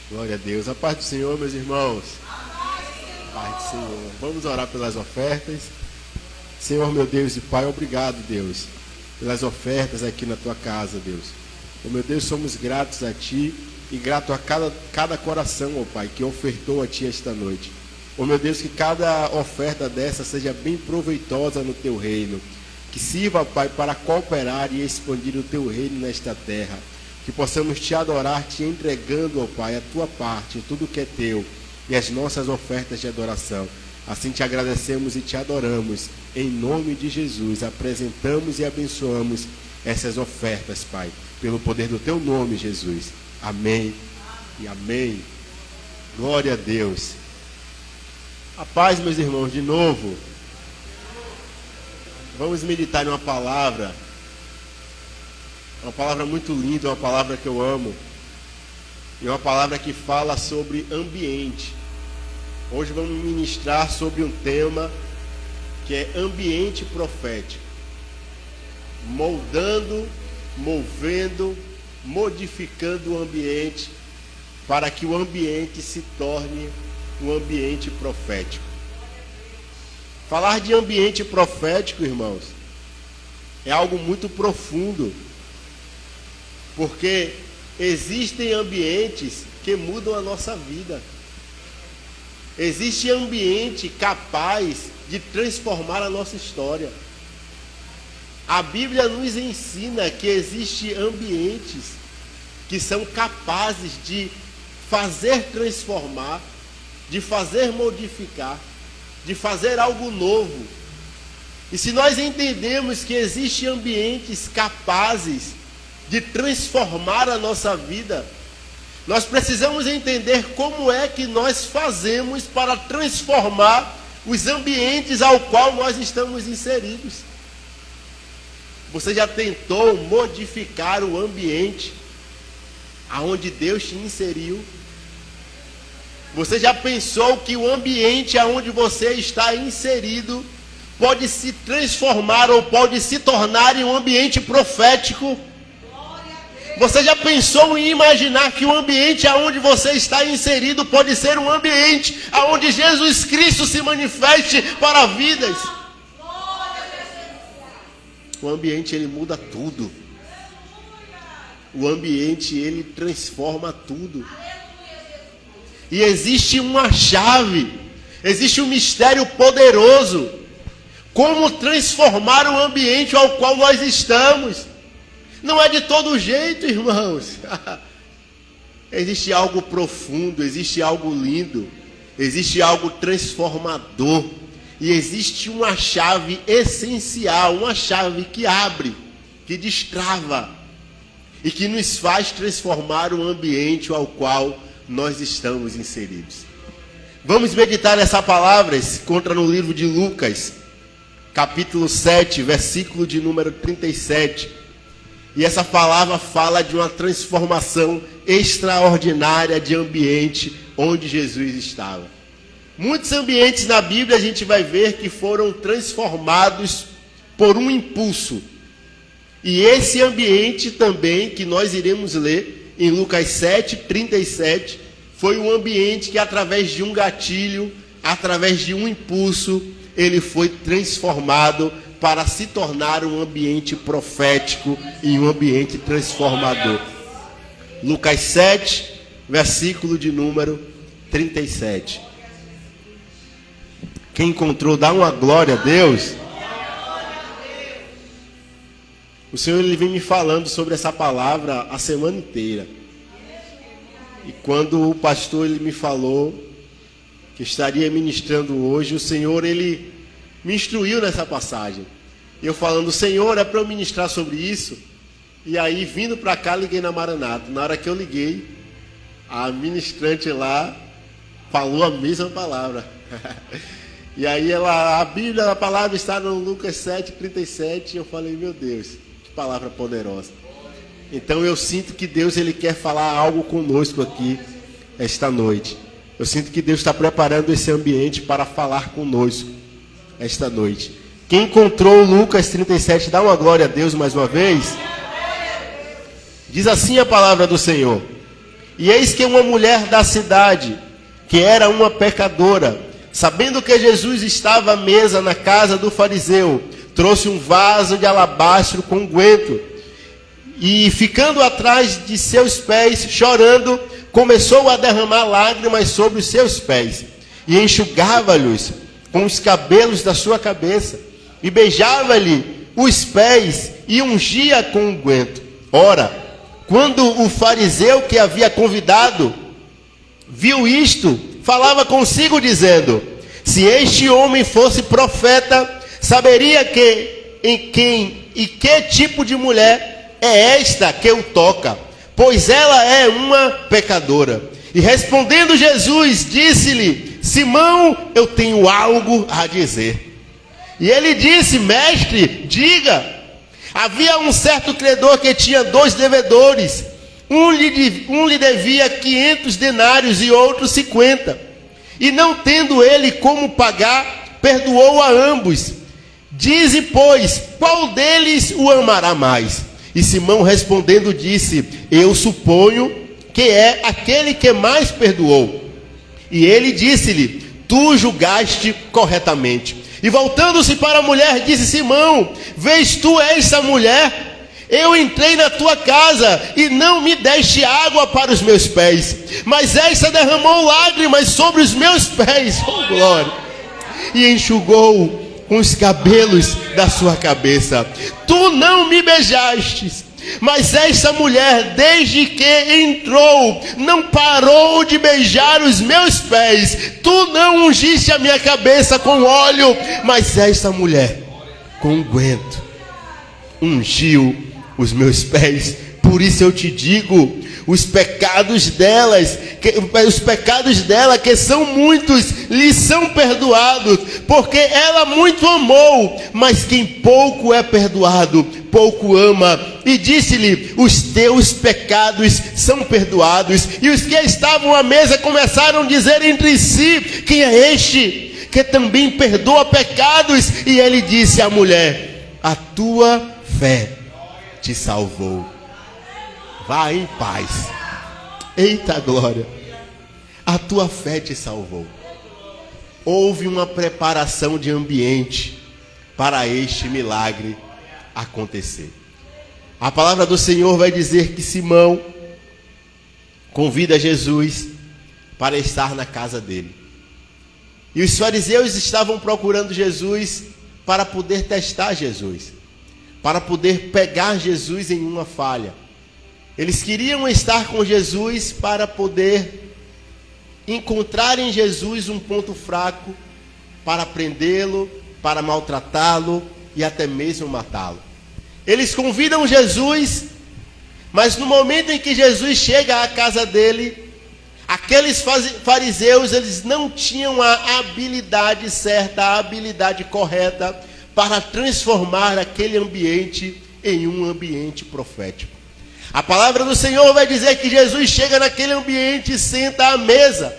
Glória a Deus. A paz do Senhor, meus irmãos. A paz do Senhor. Vamos orar pelas ofertas. Senhor, meu Deus e Pai, obrigado, Deus, pelas ofertas aqui na tua casa, Deus. Oh, meu Deus, somos gratos a Ti e grato a cada coração, ó Pai, que ofertou a Ti esta noite. Oh, meu Deus, que cada oferta dessa seja bem proveitosa no Teu reino. Que sirva, Pai, para cooperar e expandir o Teu reino nesta terra. Que possamos Te adorar, Te entregando, ó Pai, a Tua parte, tudo que é Teu e as nossas ofertas de adoração. Assim Te agradecemos e Te adoramos. Em nome de Jesus, apresentamos e abençoamos essas ofertas, Pai, pelo poder do Teu nome, Jesus. Amém e amém. Glória a Deus. A paz, meus irmãos, de novo. Vamos meditar em uma palavra muito linda, uma palavra que eu amo, e uma palavra que fala sobre ambiente. Hoje vamos ministrar sobre um tema que é ambiente profético, moldando, movendo, modificando o ambiente para que o ambiente se torne um ambiente profético. Falar de ambiente profético, irmãos, é algo muito profundo, porque existem ambientes que mudam a nossa vida. Existe ambiente capaz de transformar a nossa história. A Bíblia nos ensina que existem ambientes que são capazes de fazer transformar, de fazer modificar, de fazer algo novo. E se nós entendemos que existem ambientes capazes de transformar a nossa vida, nós precisamos entender como é que nós fazemos para transformar os ambientes ao qual nós estamos inseridos. Você já tentou modificar o ambiente aonde Deus te inseriu? Você já pensou que o ambiente aonde você está inserido pode se transformar ou pode se tornar em um ambiente profético? Você já pensou em imaginar que o ambiente aonde você está inserido pode ser um ambiente aonde Jesus Cristo se manifeste para vidas? O ambiente, ele muda tudo. O ambiente, ele transforma tudo. E existe uma chave, existe um mistério poderoso. Como transformar o ambiente ao qual nós estamos? Não é de todo jeito, irmãos. Existe algo profundo, existe algo lindo, existe algo transformador. E existe uma chave essencial, uma chave que abre, que destrava e que nos faz transformar o ambiente ao qual nós estamos inseridos. Vamos meditar nessa palavra, se encontra no livro de Lucas, capítulo 7, versículo de número 37. E essa palavra fala de uma transformação extraordinária de ambiente onde Jesus estava. Muitos ambientes na Bíblia a gente vai ver que foram transformados por um impulso. E esse ambiente também que nós iremos ler em Lucas 7, 37, foi um ambiente que através de um gatilho, através de um impulso, ele foi transformado para se tornar um ambiente profético e um ambiente transformador. Lucas 7, versículo de número 37. Quem encontrou, dá uma glória a Deus. O Senhor, ele vem me falando sobre essa palavra a semana inteira. E quando o pastor, ele me falou que estaria ministrando hoje, o Senhor, ele me instruiu nessa passagem. E eu falando, Senhor, é para eu ministrar sobre isso? E aí, vindo para cá, liguei na Maranata. Na hora que eu liguei, a ministrante lá falou a mesma palavra. E aí a Bíblia, a palavra está no Lucas 7, 37. E eu falei, meu Deus, que palavra poderosa. Então eu sinto que Deus, ele quer falar algo conosco aqui esta noite. Eu sinto que Deus está preparando esse ambiente para falar conosco esta noite. Quem encontrou Lucas 37, dá uma glória a Deus mais uma vez. Diz assim a palavra do Senhor: E eis que uma mulher da cidade, que era uma pecadora, sabendo que Jesus estava à mesa na casa do fariseu, trouxe um vaso de alabastro com unguento, e ficando atrás de seus pés, chorando, começou a derramar lágrimas sobre os seus pés, e enxugava-lhes com os cabelos da sua cabeça, e beijava-lhe os pés, e ungia com unguento. Ora, quando o fariseu que havia convidado viu isto, falava consigo dizendo: se este homem fosse profeta, saberia que tipo de mulher é esta que o toca, pois ela é uma pecadora. E respondendo Jesus, disse-lhe: Simão, eu tenho algo a dizer. E ele disse: mestre, diga. Havia um certo credor que tinha 2 devedores. Um lhe devia 500 denários e outro 50. E não tendo ele como pagar, perdoou a ambos. Dize, pois, qual deles o amará mais? E Simão respondendo disse: eu suponho que é aquele que mais perdoou. E ele disse-lhe: tu julgaste corretamente. E voltando-se para a mulher, disse: Simão, vês tu esta mulher? Eu entrei na tua casa e não me deste água para os meus pés, mas esta derramou lágrimas sobre os meus pés, oh glória, e enxugou com os cabelos da sua cabeça. Tu não me beijaste, mas esta mulher, desde que entrou, não parou de beijar os meus pés. Tu não ungiste a minha cabeça com óleo, mas esta mulher, com unguento, ungiu os meus pés. Por isso eu te digo, os pecados dela, que são muitos, lhe são perdoados, porque ela muito amou. Mas quem pouco é perdoado, pouco ama. E disse-lhe: os teus pecados são perdoados. E os que estavam à mesa começaram a dizer entre si: quem é este que também perdoa pecados? E ele disse à mulher: a tua fé te salvou. Vá em paz. Eita glória. A tua fé te salvou. Houve uma preparação de ambiente para este milagre acontecer. A palavra do Senhor vai dizer que Simão convida Jesus para estar na casa dele. E os fariseus estavam procurando Jesus para poder testar Jesus, para poder pegar Jesus em uma falha. Eles queriam estar com Jesus para poder encontrar em Jesus um ponto fraco, para prendê-lo, para maltratá-lo e até mesmo matá-lo. Eles convidam Jesus, mas no momento em que Jesus chega à casa dele, aqueles fariseus, eles não tinham a habilidade certa, a habilidade correta para transformar aquele ambiente em um ambiente profético. A palavra do Senhor vai dizer que Jesus chega naquele ambiente e senta à mesa.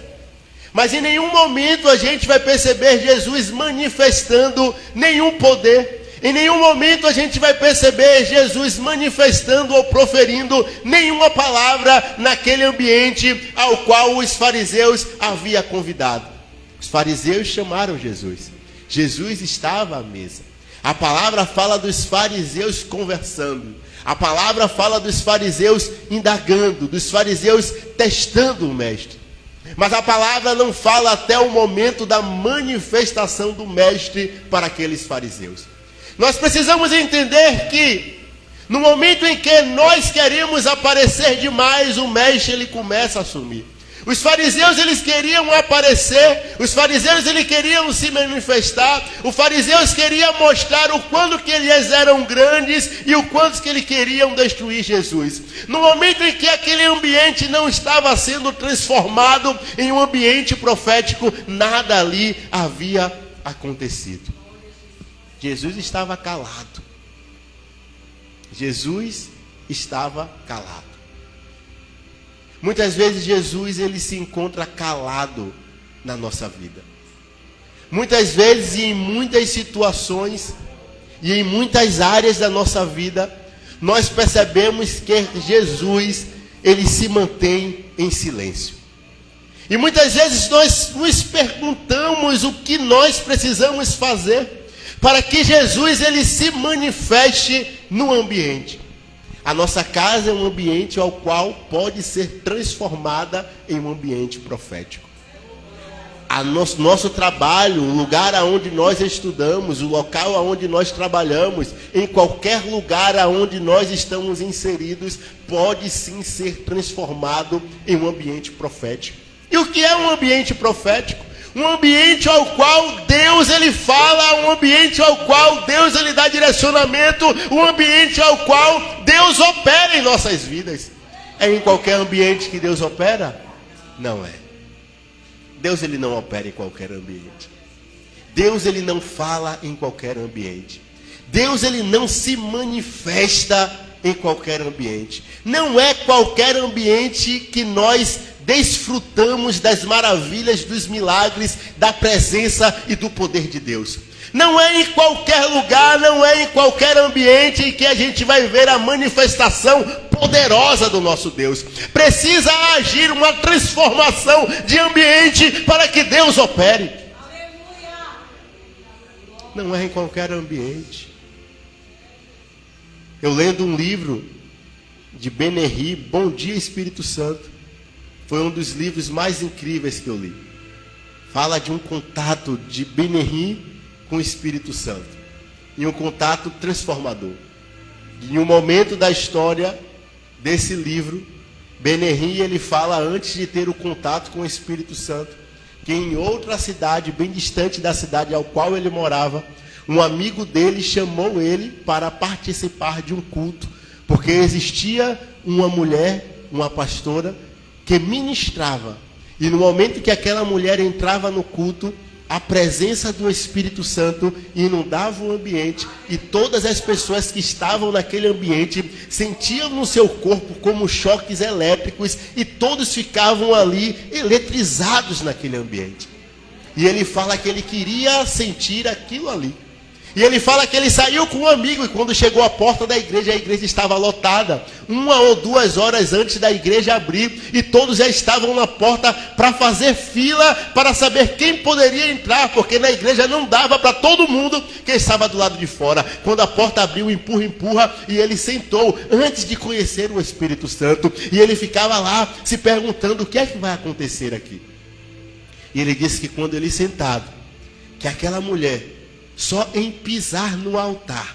Mas em nenhum momento a gente vai perceber Jesus manifestando nenhum poder. Em nenhum momento a gente vai perceber Jesus manifestando ou proferindo nenhuma palavra naquele ambiente ao qual os fariseus haviam convidado. Os fariseus chamaram Jesus. Jesus estava à mesa. A palavra fala dos fariseus conversando. A palavra fala dos fariseus indagando, dos fariseus testando o mestre. Mas a palavra não fala até o momento da manifestação do mestre para aqueles fariseus. Nós precisamos entender que no momento em que nós queremos aparecer demais, o mestre ele começa a sumir. Os fariseus eles queriam aparecer, os fariseus eles queriam se manifestar, os fariseus queriam mostrar o quanto que eles eram grandes e o quanto que eles queriam destruir Jesus. No momento em que aquele ambiente não estava sendo transformado em um ambiente profético, nada ali havia acontecido. Jesus estava calado. Jesus estava calado. Muitas vezes Jesus ele se encontra calado na nossa vida. Muitas vezes e em muitas situações e em muitas áreas da nossa vida, nós percebemos que Jesus ele se mantém em silêncio. E muitas vezes nós nos perguntamos o que nós precisamos fazer para que Jesus ele se manifeste no ambiente. A nossa casa é um ambiente ao qual pode ser transformada em um ambiente profético. Nosso trabalho, o lugar aonde nós estudamos, o local aonde nós trabalhamos, em qualquer lugar aonde nós estamos inseridos, pode sim ser transformado em um ambiente profético. E o que é um ambiente profético? Um ambiente ao qual Deus ele fala, um ambiente ao qual Deus ele dá direcionamento, um ambiente ao qual Deus opera em nossas vidas. É em qualquer ambiente que Deus opera? Não é. Deus ele não opera em qualquer ambiente. Deus ele não fala em qualquer ambiente. Deus ele não se manifesta em qualquer ambiente. Não é qualquer ambiente que nós desfrutamos das maravilhas, dos milagres, da presença e do poder de Deus. Não é em qualquer lugar, não é em qualquer ambiente em que a gente vai ver a manifestação poderosa do nosso Deus. Precisa agir uma transformação de ambiente para que Deus opere. Não é em qualquer ambiente. Eu lendo um livro de Ben-Hur, Bom Dia Espírito Santo, foi um dos livros mais incríveis que eu li. Fala de um contato de Ben-Hur com o Espírito Santo. E um contato transformador. E em um momento da história desse livro, Ben-Hur ele fala antes de ter o contato com o Espírito Santo, que em outra cidade, bem distante da cidade ao qual ele morava, um amigo dele chamou ele para participar de um culto, porque existia uma mulher, uma pastora, que ministrava. E no momento que aquela mulher entrava no culto, a presença do Espírito Santo inundava o ambiente e todas as pessoas que estavam naquele ambiente sentiam no seu corpo como choques elétricos e todos ficavam ali eletrizados naquele ambiente. E ele fala que ele queria sentir aquilo ali. E ele fala que ele saiu com um amigo e quando chegou à porta da igreja, a igreja estava lotada. 1 ou 2 horas antes da igreja abrir e todos já estavam na porta para fazer fila para saber quem poderia entrar, porque na igreja não dava para todo mundo que estava do lado de fora. Quando a porta abriu, empurra, empurra, e ele sentou antes de conhecer o Espírito Santo. E ele ficava lá se perguntando o que é que vai acontecer aqui. E ele disse que quando ele sentado, que aquela mulher, só em pisar no altar,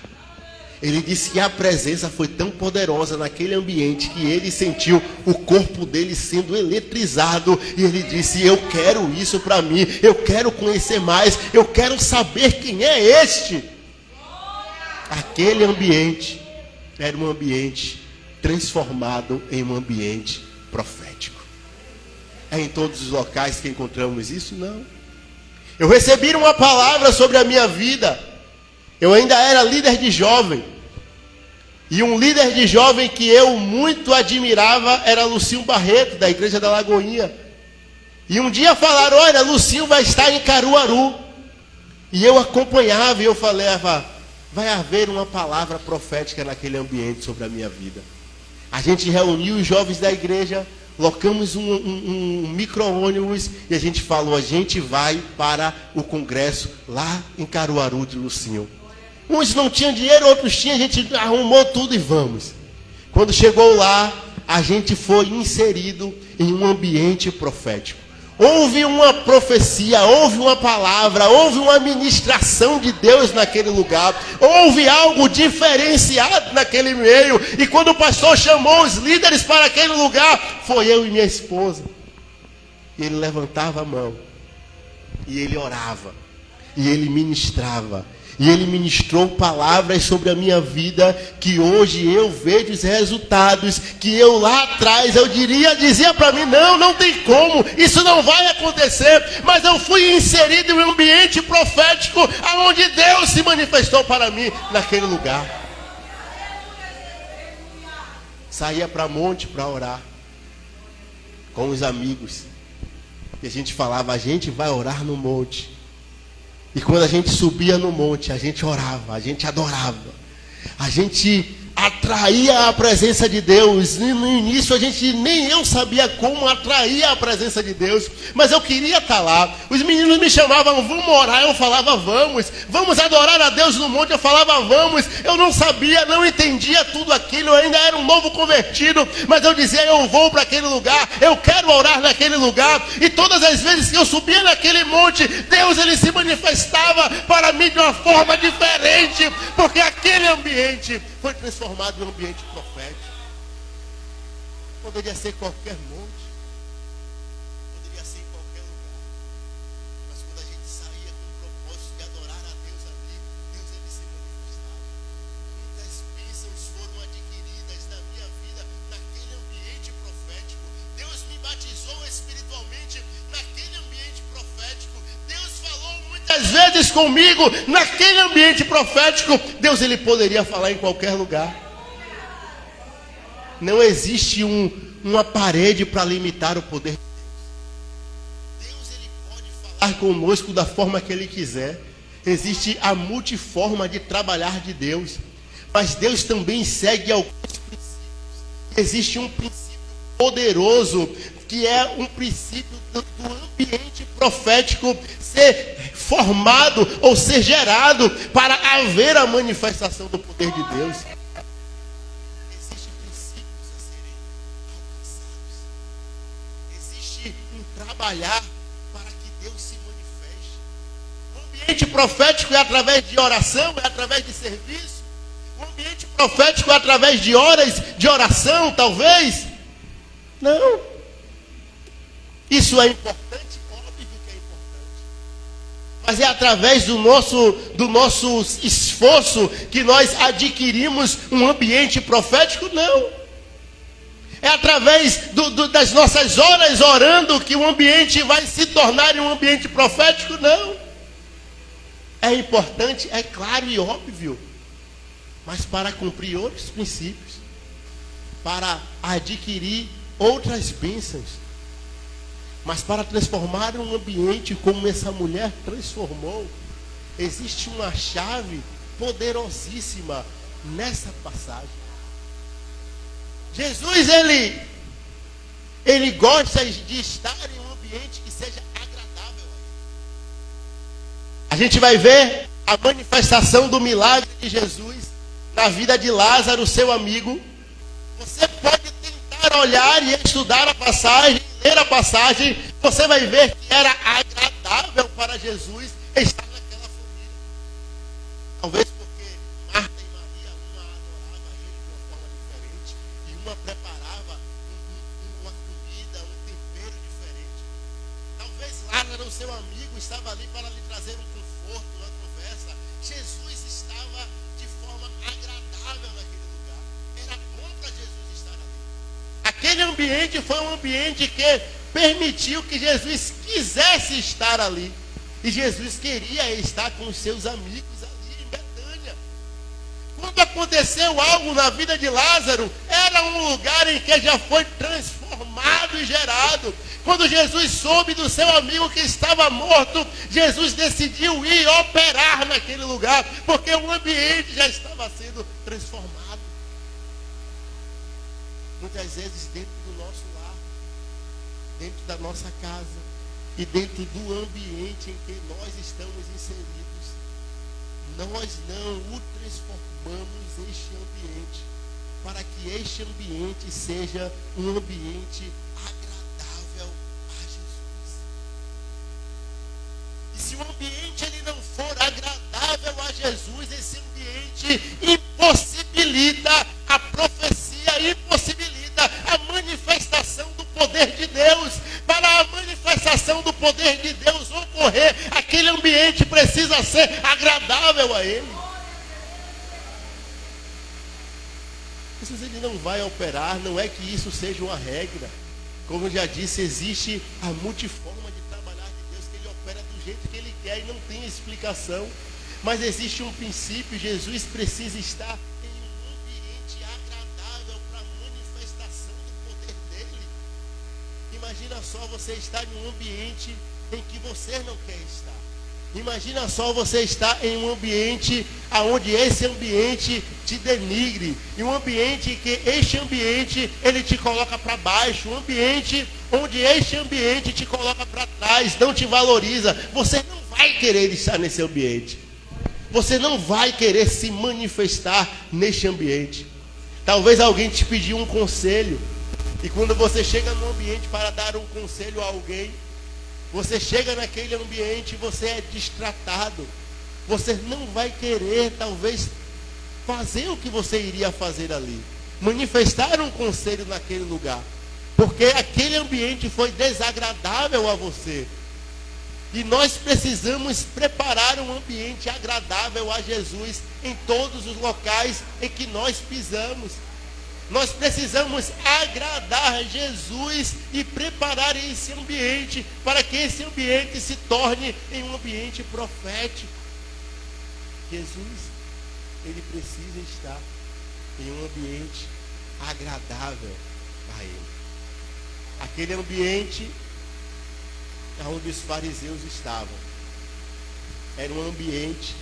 ele disse que a presença foi tão poderosa naquele ambiente que ele sentiu o corpo dele sendo eletrizado. E ele disse: eu quero isso para mim, eu quero conhecer mais, eu quero saber quem é este. Aquele ambiente era um ambiente transformado em um ambiente profético. É em todos os locais que encontramos isso? Não. Eu recebi uma palavra sobre a minha vida. Eu ainda era líder de jovem. E um líder de jovem que eu muito admirava era Lucinho Barreto, da Igreja da Lagoinha. E um dia falaram: olha, Lucinho vai estar em Caruaru. E eu acompanhava e eu falei: vai haver uma palavra profética naquele ambiente sobre a minha vida. A gente reuniu os jovens da igreja, locamos um micro-ônibus e a gente falou: a gente vai para o congresso lá em Caruaru de Lucinho. Uns não tinham dinheiro, outros tinham, a gente arrumou tudo e vamos. Quando chegou lá, a gente foi inserido em um ambiente profético. Houve uma profecia, houve uma palavra, houve uma ministração de Deus naquele lugar. Houve algo diferenciado naquele meio. E quando o pastor chamou os líderes para aquele lugar, foi eu e minha esposa. E ele levantava a mão. E ele orava. E ele ministrava. E ele ministrou palavras sobre a minha vida, que hoje eu vejo os resultados, que eu lá atrás dizia para mim: não tem como, isso não vai acontecer. Mas eu fui inserido em um ambiente profético, onde Deus se manifestou para mim naquele lugar. Saía para monte para orar com os amigos. E a gente falava: a gente vai orar no monte. E quando a gente subia no monte, a gente orava, a gente adorava. A gente atraía a presença de Deus. E no início nem eu sabia como atrair a presença de Deus, mas eu queria estar lá. Os meninos me chamavam, vamos orar, eu falava vamos adorar a Deus no monte, eu falava vamos. Eu não sabia, não entendia tudo aquilo, eu ainda era um novo convertido, mas eu dizia, eu vou para aquele lugar, eu quero orar naquele lugar. E todas as vezes que eu subia naquele monte, Deus ele se manifestava para mim de uma forma diferente, porque aquele ambiente foi transformado em um ambiente profético. Poderia ser qualquer monte, poderia ser em qualquer lugar, mas quando a gente saía com o propósito de adorar a Deus ali, Deus ele se manifestava. Muitas bênçãos foram adquiridas na minha vida naquele ambiente profético. Deus me batizou espiritualmente naquele ambiente profético. Deus falou muitas vezes comigo naquele ambiente profético. Deus ele poderia falar em qualquer lugar. Não existe uma parede para limitar o poder de Deus. Deus ele pode falar conosco da forma que ele quiser. Existe a multiforma de trabalhar de Deus, mas Deus também segue alguns princípios. Existe um princípio poderoso, que é um princípio do ambiente profético ser formado ou ser gerado para haver a manifestação do poder de Deus. Existem princípios a serem alcançados. Existe um trabalhar para que Deus se manifeste. O ambiente profético é através de oração, é através de serviço. O ambiente profético é através de horas de oração, talvez. Não. Isso é importante? Óbvio que é importante. Mas é através do nosso esforço que nós adquirimos um ambiente profético? Não. É através das nossas horas orando que o ambiente vai se tornar um ambiente profético? Não. É importante, é claro e óbvio. Mas para cumprir outros princípios, para adquirir outras bênçãos, mas para transformar um ambiente como essa mulher transformou, existe uma chave poderosíssima nessa passagem. Jesus, ele gosta de estar em um ambiente que seja agradável. A gente vai ver a manifestação do milagre de Jesus na vida de Lázaro, seu amigo. Você pode tentar olhar e estudar a passagem, ler a passagem, você vai ver que era agradável para Jesus estar naquela família. Talvez porque Marta e Maria, uma adorava ele de uma forma diferente e uma preparava uma comida, um tempero diferente. Talvez Lázaro, seu amigo, estava ali para lhe trazer um conforto, uma conversa. Jesus estava de forma agradável naquele lugar. Era bom para Jesus estar ali. Aquele ambiente foi um ambiente que permitiu que Jesus quisesse estar ali. E Jesus queria estar com os seus amigos ali em Betânia. Quando aconteceu algo na vida de Lázaro, era um lugar em que já foi transformado e gerado. Quando Jesus soube do seu amigo que estava morto, Jesus decidiu ir operar naquele lugar, porque o ambiente já estava sendo transformado. Muitas vezes dentro do nosso lar, dentro da nossa casa e dentro do ambiente em que nós estamos inseridos, nós não o transformamos este ambiente para que este ambiente seja um ambiente agradável a Jesus. E se o ambiente ele não for agradável a Jesus, esse ambiente impossibilita a profecia, impossibilita a manifestação do poder de Deus. Para a manifestação do poder de Deus ocorrer, aquele ambiente precisa ser agradável a Ele. Se ele não vai operar, não é que isso seja uma regra. Como eu já disse, existe a multiforma de trabalhar de Deus, que Ele opera do jeito que Ele quer e não tem explicação. Mas existe um princípio: Jesus precisa estar em um ambiente agradável para a manifestação do poder dele. Imagina só você estar em um ambiente em que você não quer estar. Imagina só você estar em um ambiente onde esse ambiente te denigre. Em um ambiente que este ambiente ele te coloca para baixo. Um ambiente onde este ambiente te coloca para trás, não te valoriza. Você não vai querer estar nesse ambiente. Você não vai querer se manifestar neste ambiente. Talvez alguém te pediu um conselho. E quando você chega no ambiente para dar um conselho a alguém, você chega naquele ambiente e você é destratado. Você não vai querer, talvez, fazer o que você iria fazer ali. Manifestar um conselho naquele lugar. Porque aquele ambiente foi desagradável a você. E nós precisamos preparar um ambiente agradável a Jesus em todos os locais em que nós pisamos. Nós precisamos agradar Jesus e preparar esse ambiente para que esse ambiente se torne em um ambiente profético. Jesus, ele precisa estar em um ambiente agradável a ele. Aquele ambiente onde os fariseus estavam era um ambiente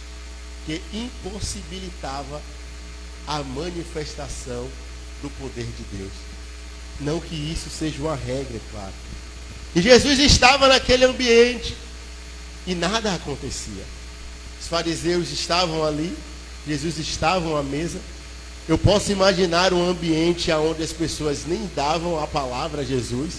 que impossibilitava a manifestação do poder de Deus. Não que isso seja uma regra, claro. E Jesus estava naquele ambiente e nada acontecia. Os fariseus estavam ali, Jesus estava à mesa. Eu posso imaginar um ambiente onde as pessoas nem davam a palavra a Jesus.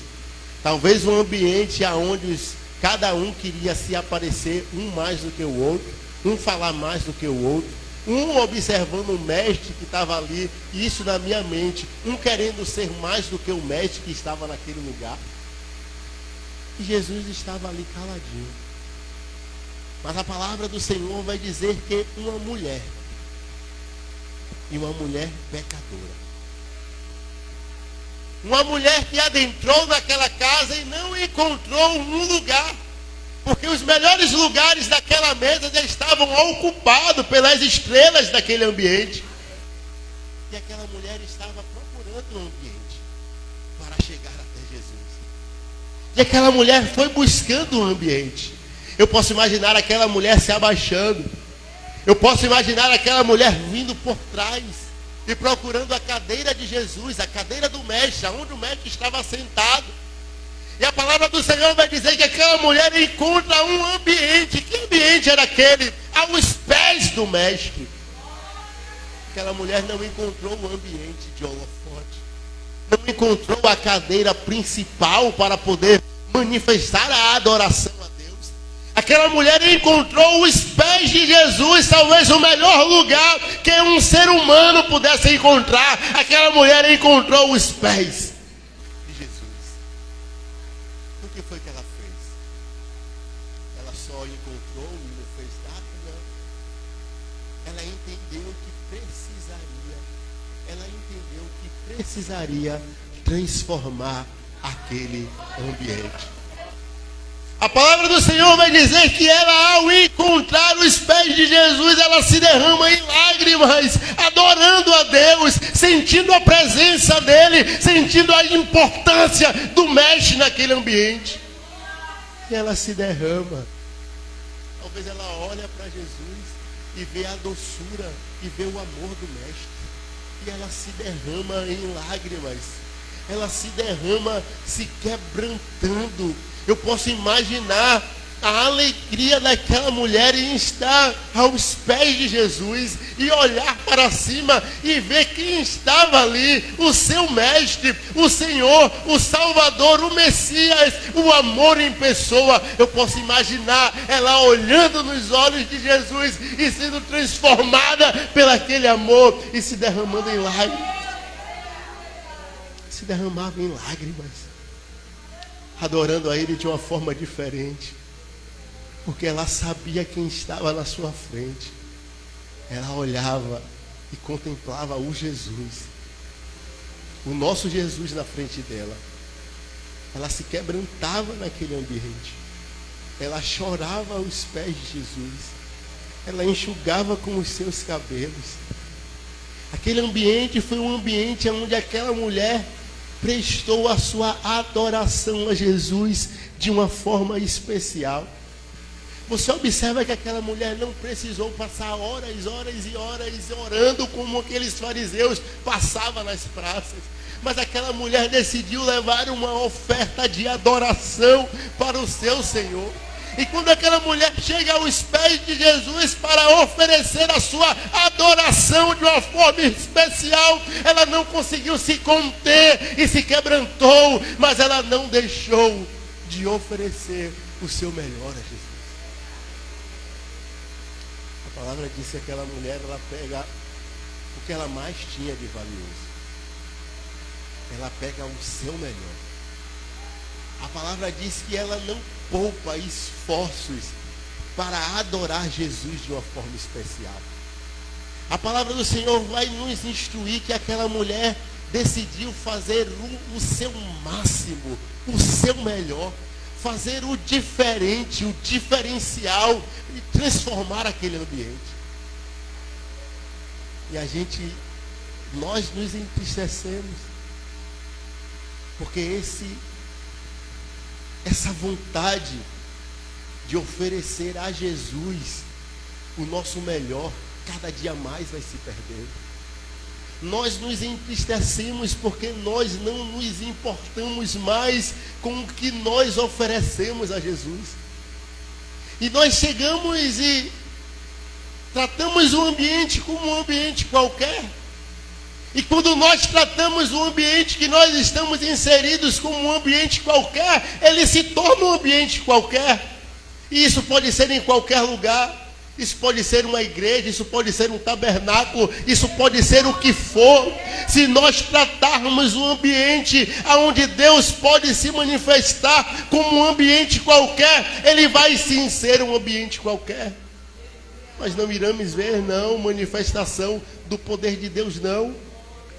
Talvez um ambiente onde cada um queria se aparecer, um mais do que o outro, um falar mais do que o outro. Um observando o mestre que estava ali, e isso na minha mente, um querendo ser mais do que o mestre que estava naquele lugar. E Jesus estava ali caladinho. Mas a palavra do Senhor vai dizer que uma mulher, e uma mulher pecadora, uma mulher que adentrou naquela casa e não encontrou um lugar. Porque os melhores lugares daquela mesa já estavam ocupados pelas estrelas daquele ambiente. E aquela mulher estava procurando um ambiente para chegar até Jesus. E aquela mulher foi buscando um ambiente. Eu posso imaginar aquela mulher se abaixando. Eu posso imaginar aquela mulher vindo por trás e procurando a cadeira de Jesus, a cadeira do mestre, onde o mestre estava sentado. E a palavra do Senhor vai dizer que aquela mulher encontra um ambiente. Que ambiente era aquele? Aos pés do mestre. Aquela mulher não encontrou o ambiente de holofote. Não encontrou a cadeira principal para poder manifestar a adoração a Deus. Aquela mulher encontrou os pés de Jesus, talvez o melhor lugar que um ser humano pudesse encontrar. Aquela mulher encontrou os pés. O que foi que ela fez? Ela só encontrou e não fez nada, não. Ela entendeu que precisaria transformar aquele ambiente. A palavra do Senhor vai dizer que ela, ao encontrar os pés de Jesus, ela se derrama em lágrimas, adorando a Deus, sentindo a presença dele, sentindo a importância do mestre naquele ambiente. E ela se derrama. Talvez ela olha para Jesus e vê a doçura e vê o amor do mestre. E ela se derrama em lágrimas. Ela se derrama se quebrantando. Eu posso imaginar a alegria daquela mulher em estar aos pés de Jesus e olhar para cima e ver quem estava ali, o seu mestre, o Senhor, o Salvador, o Messias, o amor em pessoa. Eu posso imaginar ela olhando nos olhos de Jesus e sendo transformada pelo aquele amor e se derramando em lágrimas. Se derramava em lágrimas, adorando a Ele de uma forma diferente, porque ela sabia quem estava na sua frente. Ela olhava e contemplava o Jesus, o nosso Jesus na frente dela. Ela se quebrantava naquele ambiente, ela chorava aos pés de Jesus, ela enxugava com os seus cabelos. Aquele ambiente foi um ambiente onde aquela mulher prestou a sua adoração a Jesus de uma forma especial. Você observa que aquela mulher não precisou passar horas, horas e horas orando como aqueles fariseus passavam nas praças. Mas aquela mulher decidiu levar uma oferta de adoração para o seu Senhor. E quando aquela mulher chega aos pés de Jesus para oferecer a sua adoração de uma forma especial, ela não conseguiu se conter e se quebrantou, mas ela não deixou de oferecer o seu melhor a Jesus. A palavra diz que aquela mulher, ela pega o que ela mais tinha de valioso. Ela pega o seu melhor. A palavra diz que ela não poupa esforços para adorar Jesus de uma forma especial. A palavra do Senhor vai nos instruir que aquela mulher decidiu fazer o seu máximo, o seu melhor, fazer o diferente, o diferencial e transformar aquele ambiente. E nós nos entristecemos, porque essa vontade de oferecer a Jesus o nosso melhor, cada dia mais vai se perdendo. Nós nos entristecemos porque nós não nos importamos mais com o que nós oferecemos a Jesus. E nós chegamos e tratamos o ambiente como um ambiente qualquer. E quando nós tratamos o ambiente que nós estamos inseridos como um ambiente qualquer, ele se torna um ambiente qualquer. E isso pode ser em qualquer lugar. Isso pode ser uma igreja, isso pode ser um tabernáculo, isso pode ser o que for. Se nós tratarmos o ambiente onde Deus pode se manifestar como um ambiente qualquer, ele vai sim ser um ambiente qualquer. Nós não iremos ver, não, manifestação do poder de Deus, não.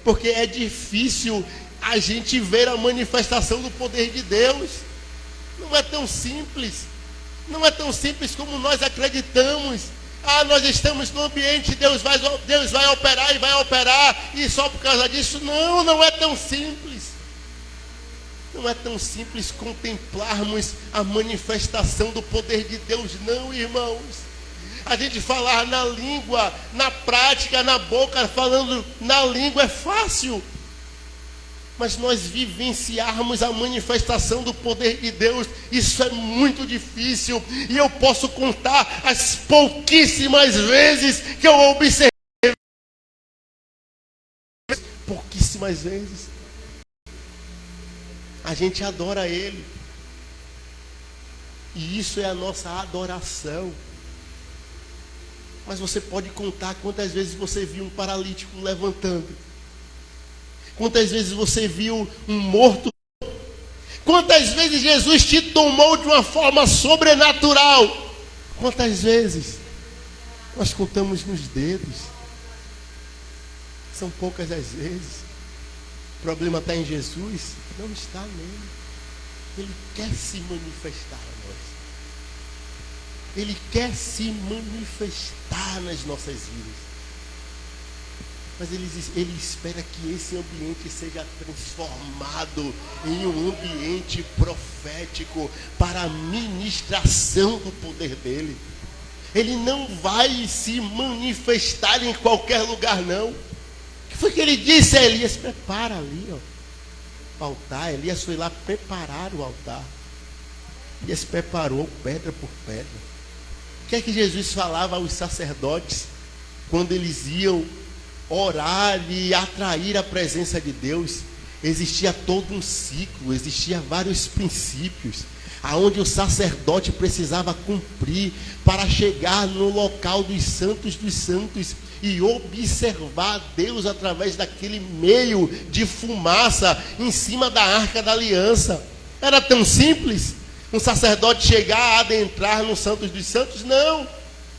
Porque é difícil a gente ver a manifestação do poder de Deus. Não é tão simples. Não é tão simples como nós acreditamos. Nós estamos no ambiente, Deus vai operar e vai operar, e só por causa disso. Não é tão simples. Não é tão simples contemplarmos a manifestação do poder de Deus, não, irmãos. A gente falar na língua, na prática, na boca, falando na língua é fácil. Mas nós vivenciarmos a manifestação do poder de Deus, isso é muito difícil. E eu posso contar as pouquíssimas vezes que eu observei. Pouquíssimas vezes. A gente adora Ele. E isso é a nossa adoração. Mas você pode contar quantas vezes você viu um paralítico levantando. Quantas vezes você viu um morto? Quantas vezes Jesus te tomou de uma forma sobrenatural? Quantas vezes? Nós contamos nos dedos. São poucas as vezes. O problema está em Jesus? Não está nele. Ele quer se manifestar a nós. Ele quer se manifestar nas nossas vidas. Mas ele espera que esse ambiente seja transformado em um ambiente profético para a ministração do poder dele. Ele não vai se manifestar em qualquer lugar, não. O que foi que ele disse a Elias? Prepara ali, o altar. Elias foi lá preparar o altar. Elias preparou pedra por pedra. O que é que Jesus falava aos sacerdotes quando eles iam orar e atrair a presença de Deus? Existia todo um ciclo, existia vários princípios aonde o sacerdote precisava cumprir para chegar no local dos santos e observar Deus através daquele meio de fumaça em cima da arca da aliança. Era tão simples um sacerdote chegar, adentrar no santos dos santos? Não.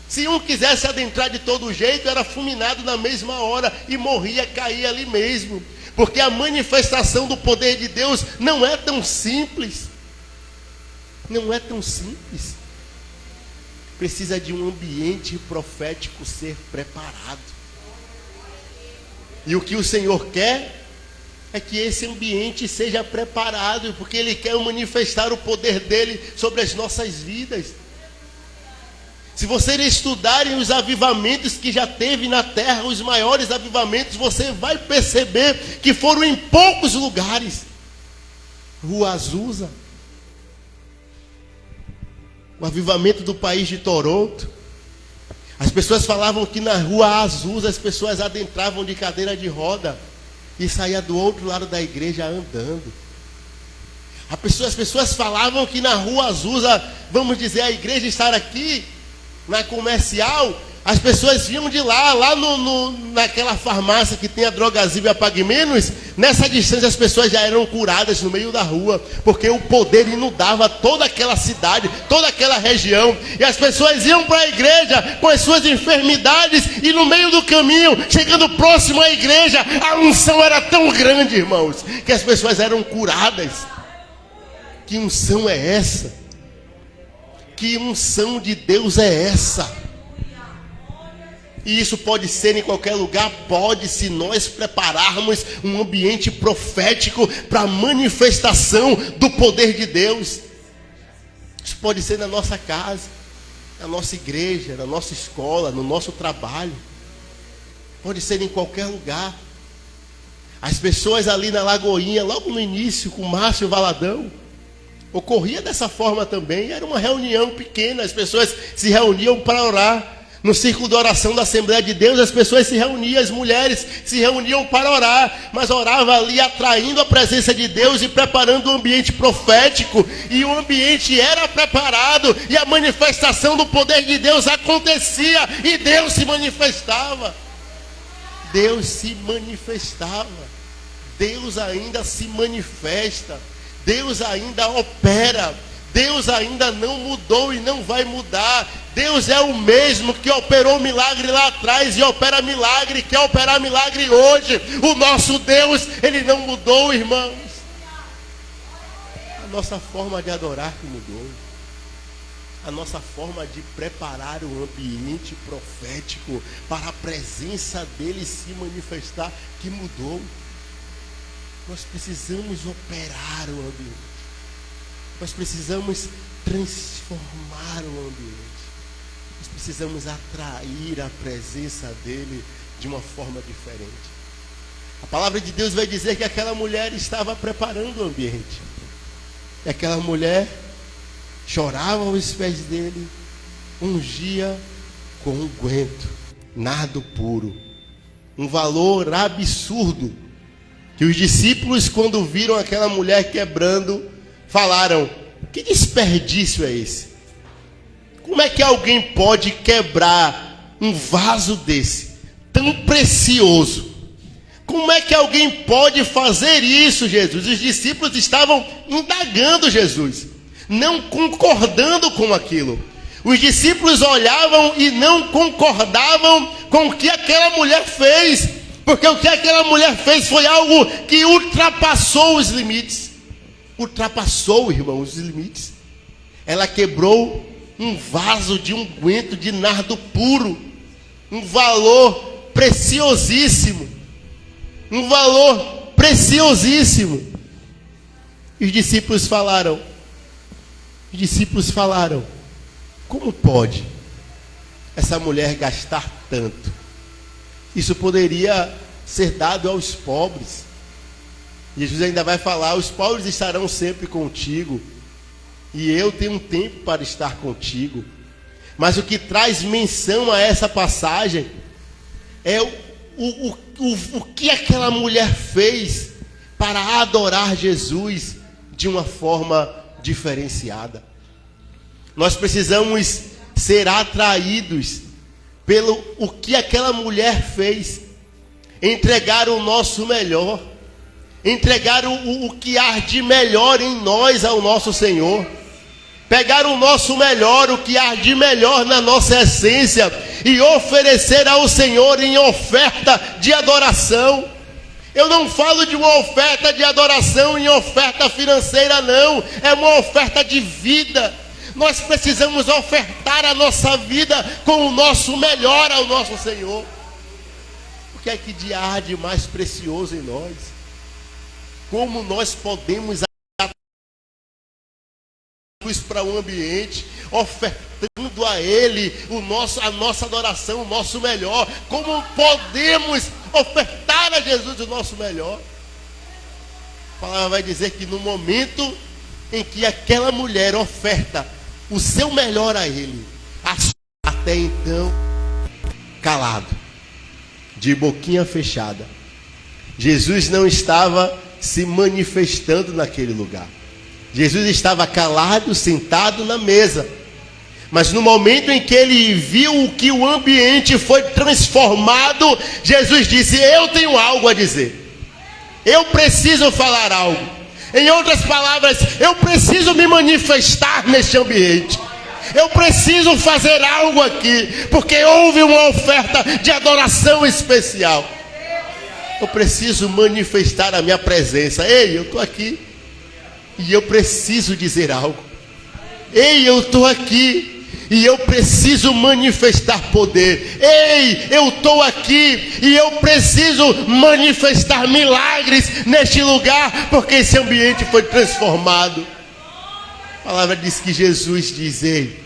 Se um quisesse adentrar de todo jeito, era fulminado na mesma hora e morria, caía ali mesmo. Porque a manifestação do poder de Deus não é tão simples. Não é tão simples. Precisa de um ambiente profético ser preparado. E o que o Senhor quer é que esse ambiente seja preparado, porque Ele quer manifestar o poder dele sobre as nossas vidas. Se vocês estudarem os avivamentos que já teve na terra, os maiores avivamentos, você vai perceber que foram em poucos lugares. Rua Azusa, o avivamento do país de Toronto. As pessoas falavam que na Rua Azusa as pessoas adentravam de cadeira de roda e saíam do outro lado da igreja andando. As pessoas falavam que na Rua Azusa, vamos dizer, a igreja estar aqui na Comercial, as pessoas vinham de lá naquela farmácia que tem a Drogazil e a Pague Menos. Nessa distância as pessoas já eram curadas no meio da rua, porque o poder inundava toda aquela cidade, toda aquela região, e as pessoas iam para a igreja com as suas enfermidades, e no meio do caminho, chegando próximo à igreja, a unção era tão grande, irmãos, que as pessoas eram curadas. Que unção é essa? Que unção de Deus é essa? E isso pode ser em qualquer lugar? Pode, se nós prepararmos um ambiente profético para a manifestação do poder de Deus. Isso pode ser na nossa casa, na nossa igreja, na nossa escola, no nosso trabalho. Pode ser em qualquer lugar. As pessoas ali na Lagoinha, logo no início, com Márcio Valadão, ocorria dessa forma também. Era uma reunião pequena, as pessoas se reuniam para orar. No círculo de oração da Assembleia de Deus, as pessoas se reuniam, as mulheres se reuniam para orar, mas orava ali atraindo a presença de Deus e preparando o ambiente profético, e o ambiente era preparado, e a manifestação do poder de Deus acontecia, e Deus se manifestava. Deus se manifestava. Deus ainda se manifesta. Deus ainda opera. Deus ainda não mudou e não vai mudar. Deus é o mesmo que operou milagre lá atrás e opera milagre, quer operar milagre hoje. O nosso Deus, Ele não mudou, irmãos. A nossa forma de adorar que mudou. A nossa forma de preparar o ambiente profético para a presença dEle se manifestar que mudou. Nós precisamos operar o ambiente. Nós precisamos transformar o ambiente. Nós precisamos atrair a presença dEle de uma forma diferente. A palavra de Deus vai dizer que aquela mulher estava preparando o ambiente. E aquela mulher chorava aos pés dele, ungia com unguento, nardo puro. Um valor absurdo. Que os discípulos, quando viram aquela mulher quebrando, falaram: que desperdício é esse? Como é que alguém pode quebrar um vaso desse, tão precioso? Como é que alguém pode fazer isso, Jesus? Os discípulos estavam indagando Jesus, não concordando com aquilo. Os discípulos olhavam e não concordavam com o que aquela mulher fez, porque o que aquela mulher fez foi algo que ultrapassou os limites. Ultrapassou, irmãos, os limites. Ela quebrou um vaso de unguento de nardo puro, um valor preciosíssimo, um valor preciosíssimo. E os discípulos falaram, como pode essa mulher gastar tanto? Isso poderia ser dado aos pobres. Jesus ainda vai falar: os pobres estarão sempre contigo, e eu tenho um tempo para estar contigo. Mas o que traz menção a essa passagem é o que aquela mulher fez para adorar Jesus de uma forma diferenciada. Nós precisamos ser atraídos pelo o que aquela mulher fez, entregar o nosso melhor, entregar o que há de melhor em nós ao nosso Senhor, pegar o nosso melhor, o que há de melhor na nossa essência, e oferecer ao Senhor em oferta de adoração. Eu não falo de uma oferta de adoração em oferta financeira, não, é uma oferta de vida. Nós precisamos ofertar a nossa vida com o nosso melhor ao nosso Senhor. O que é que há de mais precioso em nós? Como nós podemos para o ambiente, ofertando tudo a Ele, a nossa adoração, o nosso melhor. Como podemos ofertar a Jesus o nosso melhor? A palavra vai dizer que no momento em que aquela mulher oferta o seu melhor a Ele, até então calado, de boquinha fechada, Jesus não estava se manifestando naquele lugar. Jesus estava calado, sentado na mesa. Mas no momento em que ele viu que o ambiente foi transformado, Jesus disse: eu tenho algo a dizer. Eu preciso falar algo. Em outras palavras, eu preciso me manifestar neste ambiente. Eu preciso fazer algo aqui, porque houve uma oferta de adoração especial. Eu preciso manifestar a minha presença. Ei, eu estou aqui e eu preciso dizer algo. Ei, eu estou aqui e eu preciso manifestar poder. Ei, eu estou aqui e eu preciso manifestar milagres neste lugar, porque esse ambiente foi transformado. A palavra diz que Jesus diz: ei,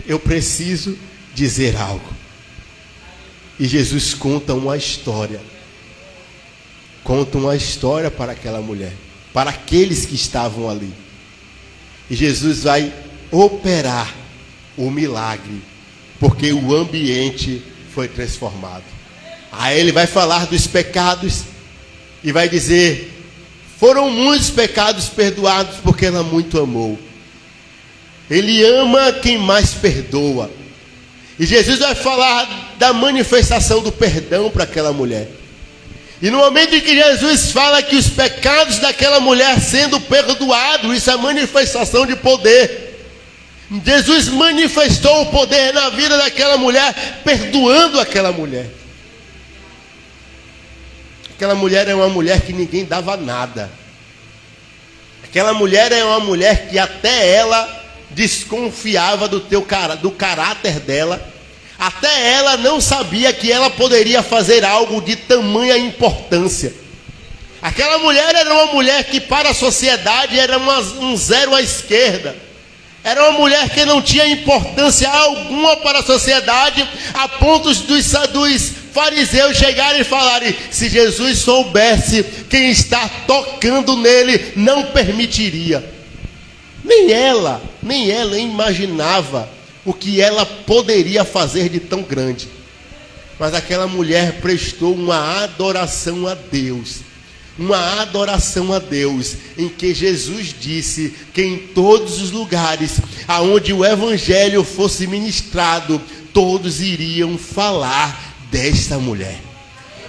eu preciso dizer algo. E Jesus conta uma história. Conta uma história para aquela mulher, para aqueles que estavam ali. E Jesus vai operar o milagre, porque o ambiente foi transformado. Aí ele vai falar dos pecados e vai dizer: foram muitos pecados perdoados, porque ela muito amou. Ele ama quem mais perdoa. E Jesus vai falar da manifestação do perdão para aquela mulher. E no momento em que Jesus fala que os pecados daquela mulher sendo perdoados, isso é manifestação de poder. Jesus manifestou o poder na vida daquela mulher, perdoando aquela mulher. Aquela mulher é uma mulher que ninguém dava nada. Aquela mulher é uma mulher que até ela desconfiava do caráter dela. Até ela não sabia que ela poderia fazer algo de tamanha importância. Aquela mulher era uma mulher que para a sociedade era um zero à esquerda. Era uma mulher que não tinha importância alguma para a sociedade, a ponto dos fariseus chegarem e falarem: se Jesus soubesse quem está tocando nele, não permitiria. Nem ela imaginava o que ela poderia fazer de tão grande. Mas aquela mulher prestou uma adoração a Deus. Uma adoração a Deus, em que Jesus disse que em todos os lugares aonde o evangelho fosse ministrado, todos iriam falar desta mulher.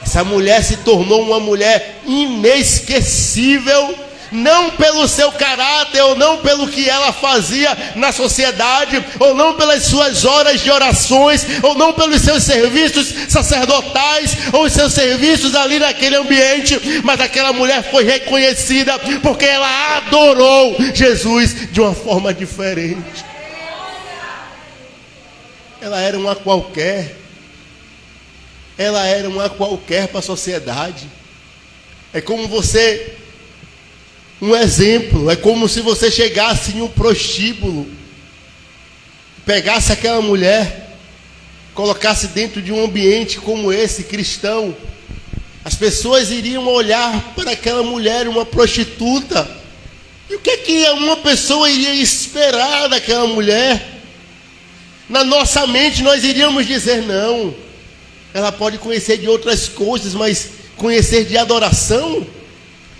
Essa mulher se tornou uma mulher inesquecível, não pelo seu caráter, ou não pelo que ela fazia na sociedade, ou não pelas suas horas de orações, ou não pelos seus serviços sacerdotais, ou os seus serviços ali naquele ambiente, mas aquela mulher foi reconhecida porque ela adorou Jesus de uma forma diferente. Ela era uma qualquer. Ela era uma qualquer para a sociedade. É como você... Um exemplo, é como se você chegasse em um prostíbulo, pegasse aquela mulher, colocasse dentro de um ambiente como esse, cristão. As pessoas iriam olhar para aquela mulher, uma prostituta. E o que uma pessoa iria esperar daquela mulher? Na nossa mente nós iríamos dizer: não, ela pode conhecer de outras coisas, mas conhecer de adoração?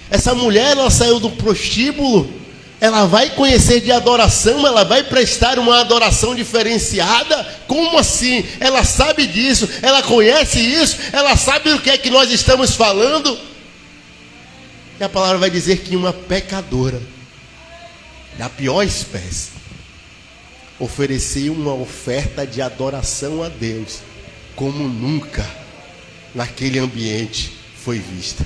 Essa mulher, ela saiu do prostíbulo, ela vai conhecer de adoração, ela vai prestar uma adoração diferenciada? Como assim? Ela sabe disso, ela conhece isso, ela sabe do que é que nós estamos falando? E a palavra vai dizer que uma pecadora, da pior espécie, ofereceu uma oferta de adoração a Deus, como nunca naquele ambiente foi vista.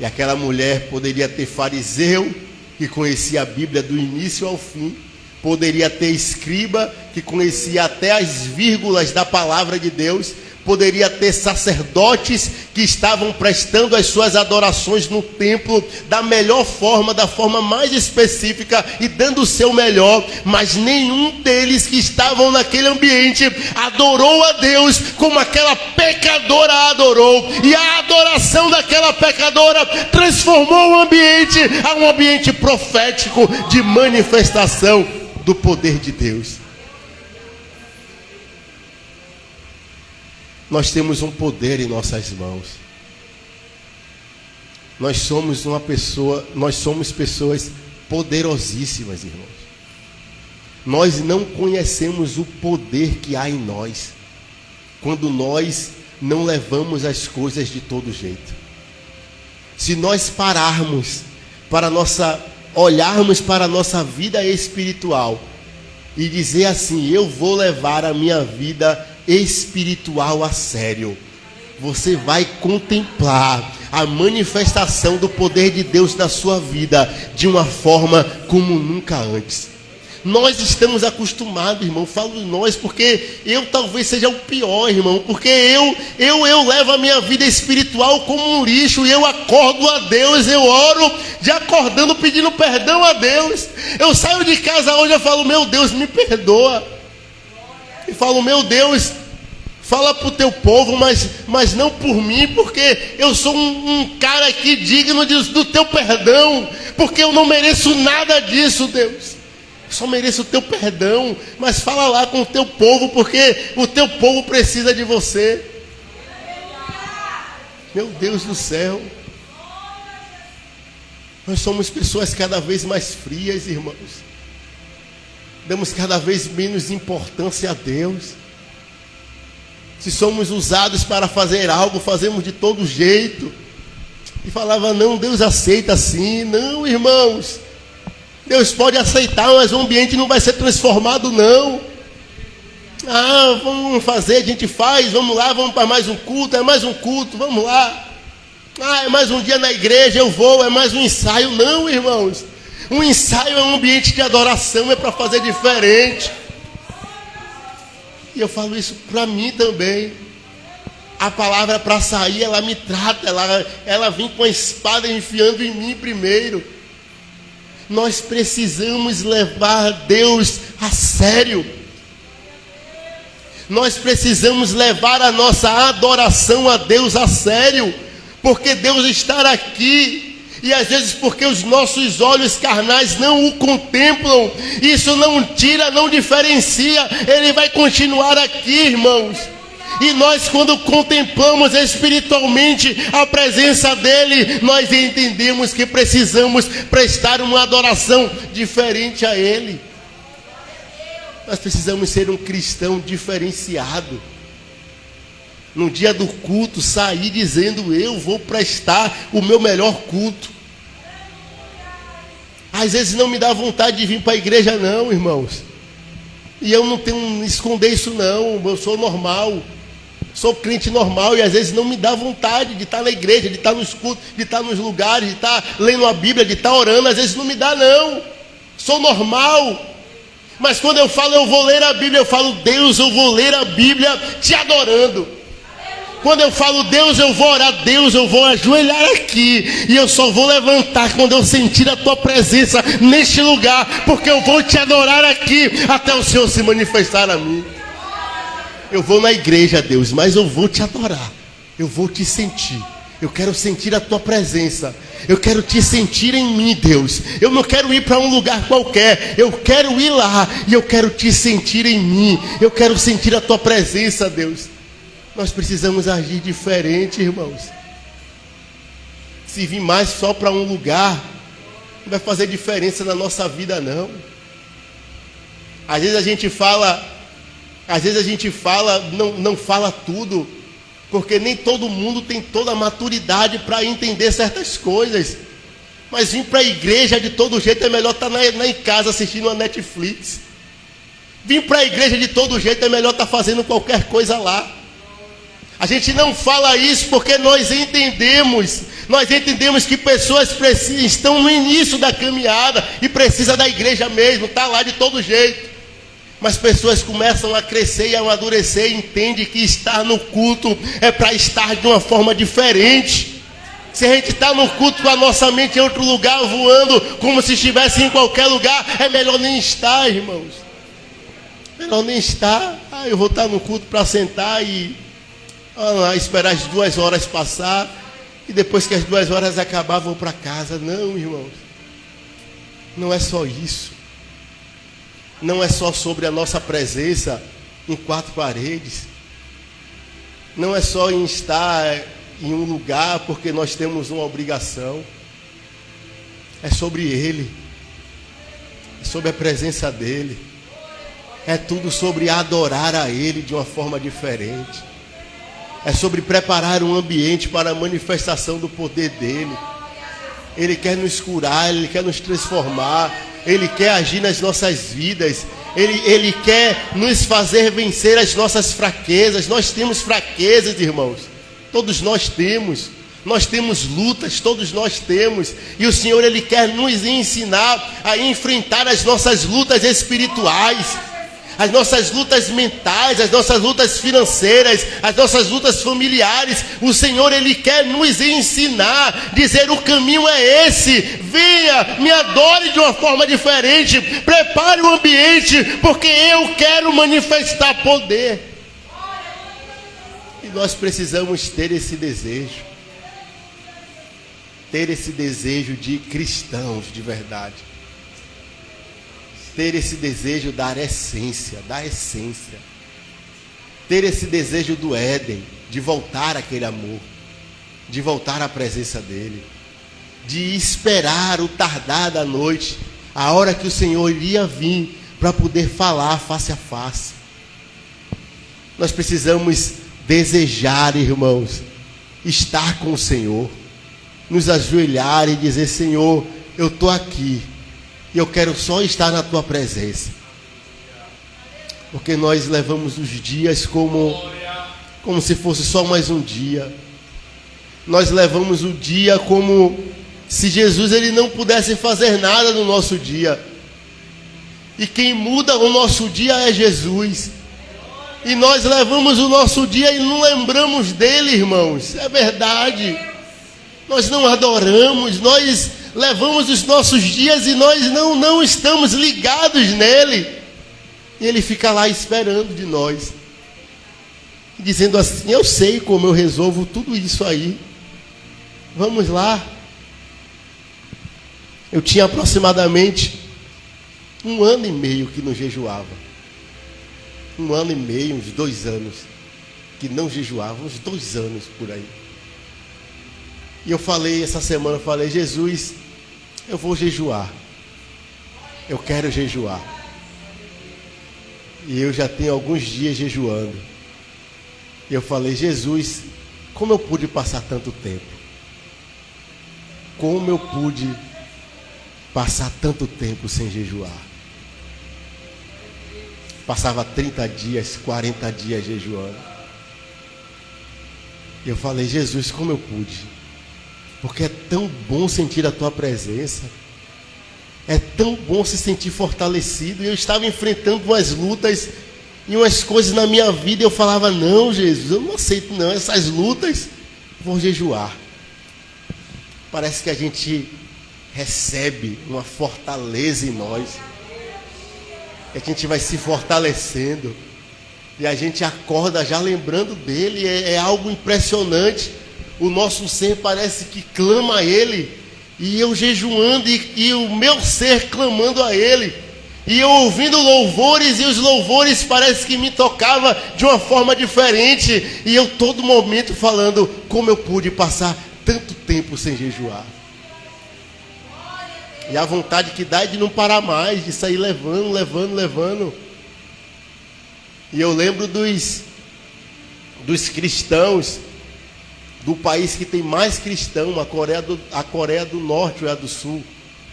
E aquela mulher poderia ter fariseu, que conhecia a Bíblia do início ao fim. Poderia ter escriba, que conhecia até as vírgulas da palavra de Deus. Poderia ter sacerdotes que estavam prestando as suas adorações no templo da melhor forma, da forma mais específica e dando o seu melhor, mas nenhum deles que estavam naquele ambiente adorou a Deus como aquela pecadora adorou. E a adoração daquela pecadora transformou o ambiente a um ambiente profético de manifestação do poder de Deus. Nós temos um poder em nossas mãos. Nós somos pessoas poderosíssimas, irmãos. Nós não conhecemos o poder que há em nós quando nós não levamos as coisas de todo jeito. Se nós pararmos olharmos para a nossa vida espiritual e dizer assim: eu vou levar a minha vida espiritual a sério, você vai contemplar a manifestação do poder de Deus na sua vida de uma forma como nunca antes. Nós estamos acostumados, irmão, falo nós porque eu talvez seja o pior, irmão, porque eu levo a minha vida espiritual como um lixo, e eu acordo a Deus, eu oro de acordando pedindo perdão a Deus. Eu saio de casa hoje, eu falo: meu Deus, me perdoa. E falo: meu Deus, fala para o teu povo, mas não por mim, porque eu sou um cara aqui digno do teu perdão, porque eu não mereço nada disso, Deus. Eu só mereço o teu perdão, mas fala lá com o teu povo, porque o teu povo precisa de você. Meu Deus do céu, nós somos pessoas cada vez mais frias, irmãos. Damos cada vez menos importância a Deus. Se somos usados para fazer algo, fazemos de todo jeito. E falava: não, Deus aceita assim. Não, irmãos, Deus pode aceitar, mas o ambiente não vai ser transformado, não. Ah, vamos fazer, a gente faz, vamos lá, vamos para mais um culto, é mais um culto, vamos lá. Ah, é mais um dia na igreja, eu vou, é mais um ensaio. Não, irmãos. Um ensaio é um ambiente de adoração, é para fazer diferente. E eu falo isso para mim também. A palavra para sair, ela me trata, ela vem com a espada enfiando em mim primeiro. Nós precisamos levar Deus a sério. Nós precisamos levar a nossa adoração a Deus a sério, porque Deus está aqui. E às vezes porque os nossos olhos carnais não o contemplam, isso não tira, não diferencia, ele vai continuar aqui, irmãos. E nós, quando contemplamos espiritualmente a presença dele, nós entendemos que precisamos prestar uma adoração diferente a ele. Nós precisamos ser um cristão diferenciado. No dia do culto, sair dizendo: eu vou prestar o meu melhor culto. Às vezes não me dá vontade de vir para a igreja, não, irmãos. E eu não tenho esconder isso, não. Eu sou normal, sou crente normal, e às vezes não me dá vontade de estar na igreja, de estar nos cultos, de estar nos lugares, de estar lendo a Bíblia, de estar orando. Às vezes não me dá, não. Sou normal. Mas quando eu falo eu vou ler a Bíblia, eu falo: Deus, eu vou ler a Bíblia te adorando. Quando eu falo: Deus, eu vou orar, Deus, eu vou ajoelhar aqui, e eu só vou levantar quando eu sentir a tua presença neste lugar, porque eu vou te adorar aqui até o Senhor se manifestar a mim. Eu vou na igreja, Deus, mas eu vou te adorar, eu vou te sentir. Eu quero sentir a tua presença, eu quero te sentir em mim, Deus. Eu não quero ir para um lugar qualquer, eu quero ir lá e eu quero te sentir em mim. Eu quero sentir a tua presença, Deus. Nós precisamos agir diferente, irmãos. Se vir mais só para um lugar, não vai fazer diferença na nossa vida, não. Às vezes a gente fala, não fala tudo, porque nem todo mundo tem toda a maturidade para entender certas coisas. Mas vir para a igreja de todo jeito é melhor estar em casa assistindo uma Netflix. Vir para a igreja de todo jeito é melhor estar fazendo qualquer coisa lá. A gente não fala isso porque nós entendemos que pessoas estão no início da caminhada e precisam da igreja mesmo, está lá de todo jeito. Mas pessoas começam a crescer e a amadurecer e entendem que estar no culto é para estar de uma forma diferente. Se a gente está no culto com a nossa mente em outro lugar, voando como se estivesse em qualquer lugar, é melhor nem estar, irmãos. Melhor nem estar. Eu vou estar no culto para sentar e esperar as 2 horas passar, e depois que as 2 horas acabar, vou para casa. Não, irmãos. Não é só isso. Não é só sobre a nossa presença em 4 paredes. Não é só em estar em um lugar porque nós temos uma obrigação. É sobre Ele. É sobre a presença dEle. É tudo sobre adorar a Ele de uma forma diferente. É sobre preparar um ambiente para a manifestação do poder dEle. Ele quer nos curar, Ele quer nos transformar, Ele quer agir nas nossas vidas, Ele quer nos fazer vencer as nossas fraquezas. Nós temos fraquezas, irmãos, todos nós temos. Nós temos lutas, todos nós temos. E o Senhor, Ele quer nos ensinar a enfrentar as nossas lutas espirituais, as nossas lutas mentais, as nossas lutas financeiras, as nossas lutas familiares. O Senhor, Ele quer nos ensinar, dizer: o caminho é esse, venha, me adore de uma forma diferente, prepare o ambiente, porque eu quero manifestar poder. E nós precisamos ter esse desejo, ter esse desejo de cristãos de verdade. Ter esse desejo da essência, ter esse desejo do Éden, de voltar àquele amor, de voltar à presença dEle, de esperar o tardar da noite, a hora que o Senhor iria vir para poder falar face a face. Nós precisamos desejar, irmãos, estar com o Senhor, nos ajoelhar e dizer: Senhor, eu estou aqui. E eu quero só estar na tua presença. Porque nós levamos os dias como se fosse só mais um dia. Nós levamos o dia como se Jesus, Ele não pudesse fazer nada no nosso dia. E quem muda o nosso dia é Jesus. E nós levamos o nosso dia e não lembramos dele, irmãos. É verdade. Nós não adoramos, nós levamos os nossos dias e nós não estamos ligados nele. E ele fica lá esperando de nós, dizendo assim: eu sei como eu resolvo tudo isso aí, vamos lá. Eu tinha aproximadamente 1 ano e meio que não jejuava. 1 ano e meio, uns 2 anos que não jejuava, uns 2 anos por aí. E eu falei essa semana, Jesus, eu vou jejuar. Eu quero jejuar. E eu já tenho alguns dias jejuando. E eu falei: Jesus, como eu pude passar tanto tempo? Como eu pude passar tanto tempo sem jejuar? Passava 30 dias, 40 dias jejuando. E eu falei: Jesus, como eu pude? Porque é tão bom sentir a tua presença. É tão bom se sentir fortalecido. E eu estava enfrentando umas lutas e umas coisas na minha vida. E eu falava: não, Jesus, eu não aceito não essas lutas. Vou jejuar. Parece que a gente recebe uma fortaleza em nós. E a gente vai se fortalecendo. E a gente acorda já lembrando dele. É algo impressionante. O nosso ser parece que clama a Ele, e eu jejuando, e o meu ser clamando a Ele, e eu ouvindo louvores, e os louvores parece que me tocava de uma forma diferente, e eu todo momento falando: como eu pude passar tanto tempo sem jejuar? E a vontade que dá é de não parar mais, de sair levando. E eu lembro dos cristãos do país que tem mais cristão, a Coreia do Norte ou a do Sul.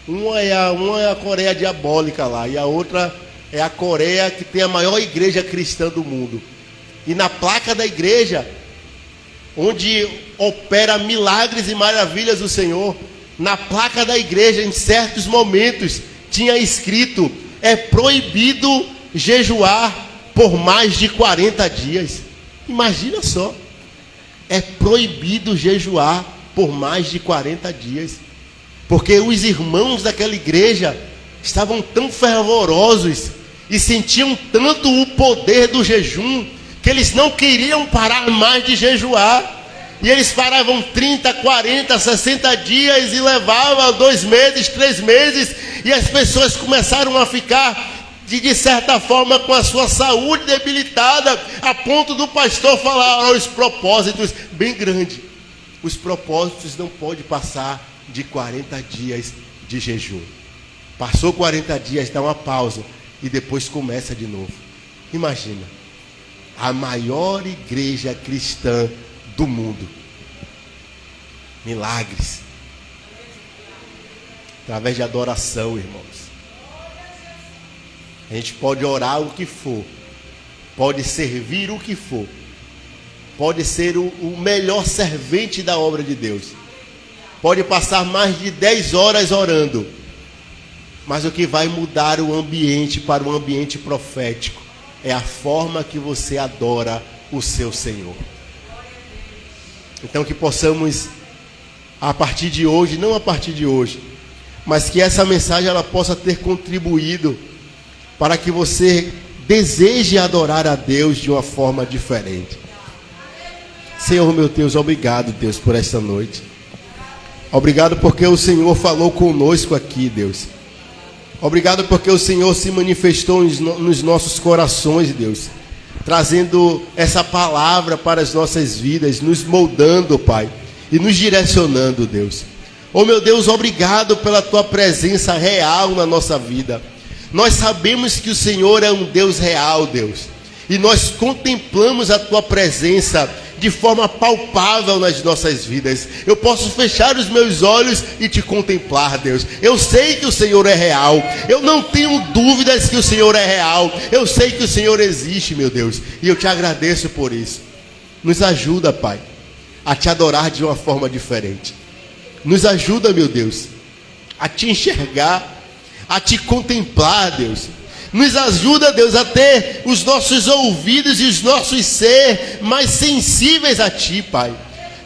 Uma é a Coreia diabólica lá, e a outra é a Coreia que tem a maior igreja cristã do mundo. E na placa da igreja, onde opera milagres e maravilhas do Senhor, na placa da igreja, em certos momentos, tinha escrito: é proibido jejuar por mais de 40 dias. Imagina só. É proibido jejuar por mais de 40 dias. Porque os irmãos daquela igreja estavam tão fervorosos e sentiam tanto o poder do jejum, que eles não queriam parar mais de jejuar. E eles paravam 30, 40, 60 dias e levavam 2 meses, 3 meses. E as pessoas começaram a ficar, de certa forma, com a sua saúde debilitada, a ponto do pastor falar: os propósitos bem grandes. Os propósitos não podem passar de 40 dias de jejum. Passou 40 dias, dá uma pausa e depois começa de novo. Imagina, a maior igreja cristã do mundo. Milagres. Através de adoração, irmãos. A gente pode orar o que for. Pode servir o que for. Pode ser o melhor servente da obra de Deus. Pode passar mais de 10 horas orando. Mas o que vai mudar o ambiente para um ambiente profético é a forma que você adora o seu Senhor. Então que possamos, a partir de hoje, não a partir de hoje, mas que essa mensagem ela possa ter contribuído para que você deseje adorar a Deus de uma forma diferente. Senhor meu Deus, obrigado, Deus, por esta noite. Obrigado porque o Senhor falou conosco aqui, Deus. Obrigado porque o Senhor se manifestou nos nossos corações, Deus, trazendo essa palavra para as nossas vidas, nos moldando, Pai, e nos direcionando, Deus. Oh meu Deus, obrigado pela Tua presença real na nossa vida. Nós sabemos que o Senhor é um Deus real, Deus, e nós contemplamos a Tua presença de forma palpável nas nossas vidas. Eu posso fechar os meus olhos e Te contemplar, Deus. Eu sei que o Senhor é real. Eu não tenho dúvidas que o Senhor é real. Eu sei que o Senhor existe, meu Deus, e eu Te agradeço por isso. Nos ajuda, Pai, a Te adorar de uma forma diferente. Nos ajuda, meu Deus, a Te enxergar, a Te contemplar, Deus. Nos ajuda, Deus, a ter os nossos ouvidos e os nossos ser mais sensíveis a Ti, Pai.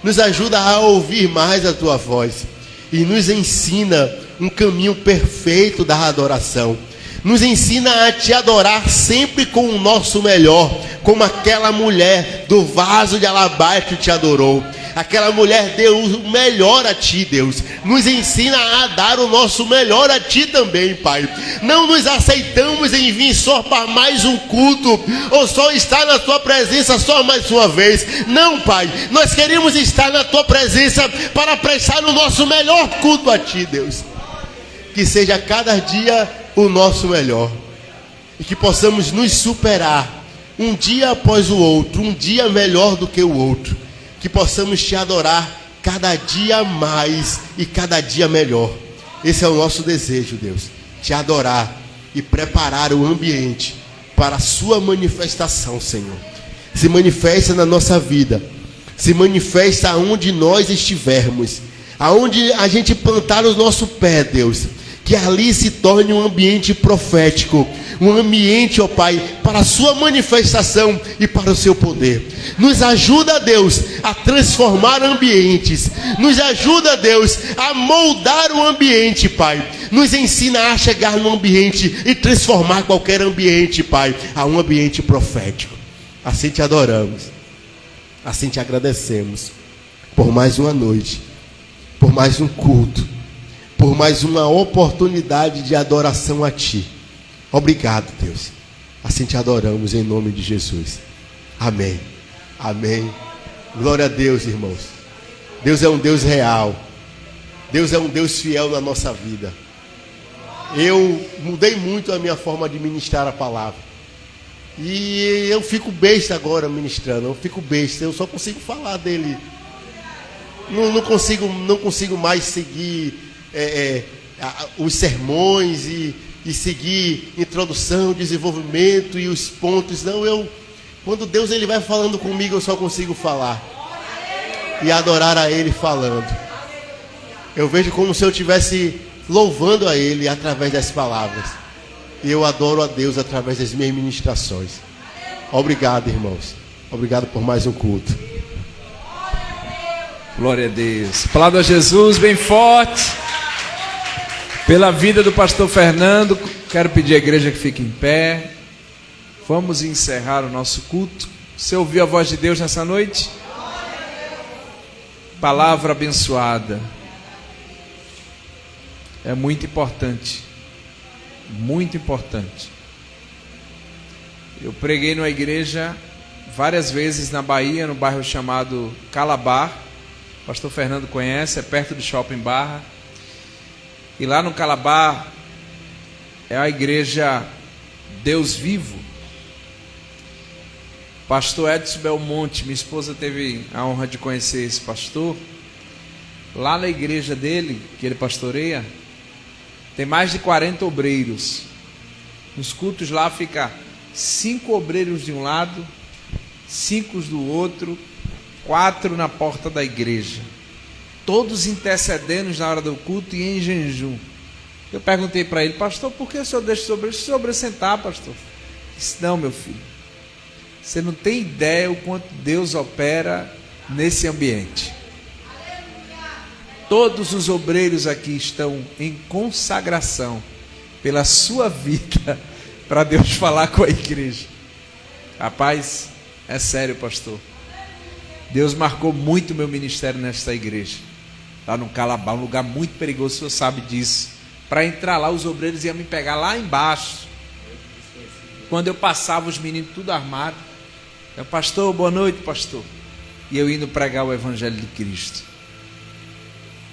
Nos ajuda a ouvir mais a Tua voz. E nos ensina um caminho perfeito da adoração. Nos ensina a Te adorar sempre com o nosso melhor, como aquela mulher do vaso de alabastro Te adorou. Aquela mulher deu o melhor a Ti, Deus. Nos ensina a dar o nosso melhor a Ti também, Pai. Não nos aceitamos em vir só para mais um culto, ou só estar na Tua presença só mais uma vez. Não, Pai. Nós queremos estar na Tua presença para prestar o nosso melhor culto a Ti, Deus. Que seja cada dia o nosso melhor. E que possamos nos superar um dia após o outro, um dia melhor do que o outro. Que possamos Te adorar cada dia mais e cada dia melhor. Esse é o nosso desejo, Deus. Te adorar e preparar o ambiente para a Sua manifestação, Senhor. Se manifesta na nossa vida. Se manifesta aonde nós estivermos. Aonde a gente plantar o nosso pé, Deus. Que ali se torne um ambiente profético. Um ambiente, ó Pai, para a Sua manifestação e para o Seu poder. Nos ajuda, Deus, a transformar ambientes. Nos ajuda, Deus, a moldar o ambiente, Pai. Nos ensina a chegar no ambiente e transformar qualquer ambiente, Pai, a um ambiente profético. Assim Te adoramos. Assim Te agradecemos por mais uma noite, por mais um culto, por mais uma oportunidade de adoração a Ti. Obrigado, Deus. Assim Te adoramos em nome de Jesus. Amém. Amém. Glória a Deus, irmãos. Deus é um Deus real. Deus é um Deus fiel na nossa vida. Eu mudei muito a minha forma de ministrar a palavra. E eu fico besta agora ministrando. Eu fico besta. Eu só consigo falar dele. Não consigo mais seguir os sermões e seguir introdução, desenvolvimento e os pontos. Não, quando Deus ele vai falando comigo, eu só consigo falar e adorar a Ele falando. Eu vejo como se eu estivesse louvando a Ele através das palavras. E eu adoro a Deus através das minhas ministrações. Obrigado, irmãos. Obrigado por mais um culto. Glória a Deus. Aplauda a Jesus bem forte. Pela vida do pastor Fernando. Quero pedir à igreja que fique em pé. Vamos encerrar o nosso culto. Você ouviu a voz de Deus nessa noite? Palavra abençoada. É muito importante. Muito importante. Eu preguei numa igreja várias vezes na Bahia, no bairro chamado Calabar. O pastor Fernando conhece, é perto do Shopping Barra. E lá no Calabar é a igreja Deus Vivo. Pastor Edson Belmonte, minha esposa teve a honra de conhecer esse pastor. Lá na igreja dele, que ele pastoreia, tem mais de 40 obreiros. Nos cultos lá fica 5 obreiros de um lado, 5 do outro, 4 na porta da igreja. Todos intercedendo na hora do culto e em jejum. Eu perguntei para ele: pastor, por que o senhor deixa os obreiros sobressentar, pastor? Ele disse: não, meu filho, você não tem ideia o quanto Deus opera nesse ambiente. Todos os obreiros aqui estão em consagração pela sua vida para Deus falar com a igreja. Rapaz, é sério, pastor. Deus marcou muito meu ministério nesta igreja. Lá no Calabar, um lugar muito perigoso, o senhor sabe disso. Para entrar lá, os obreiros iam me pegar lá embaixo. Quando eu passava, os meninos tudo armados. Eu: pastor, boa noite, pastor. E eu indo pregar o evangelho de Cristo.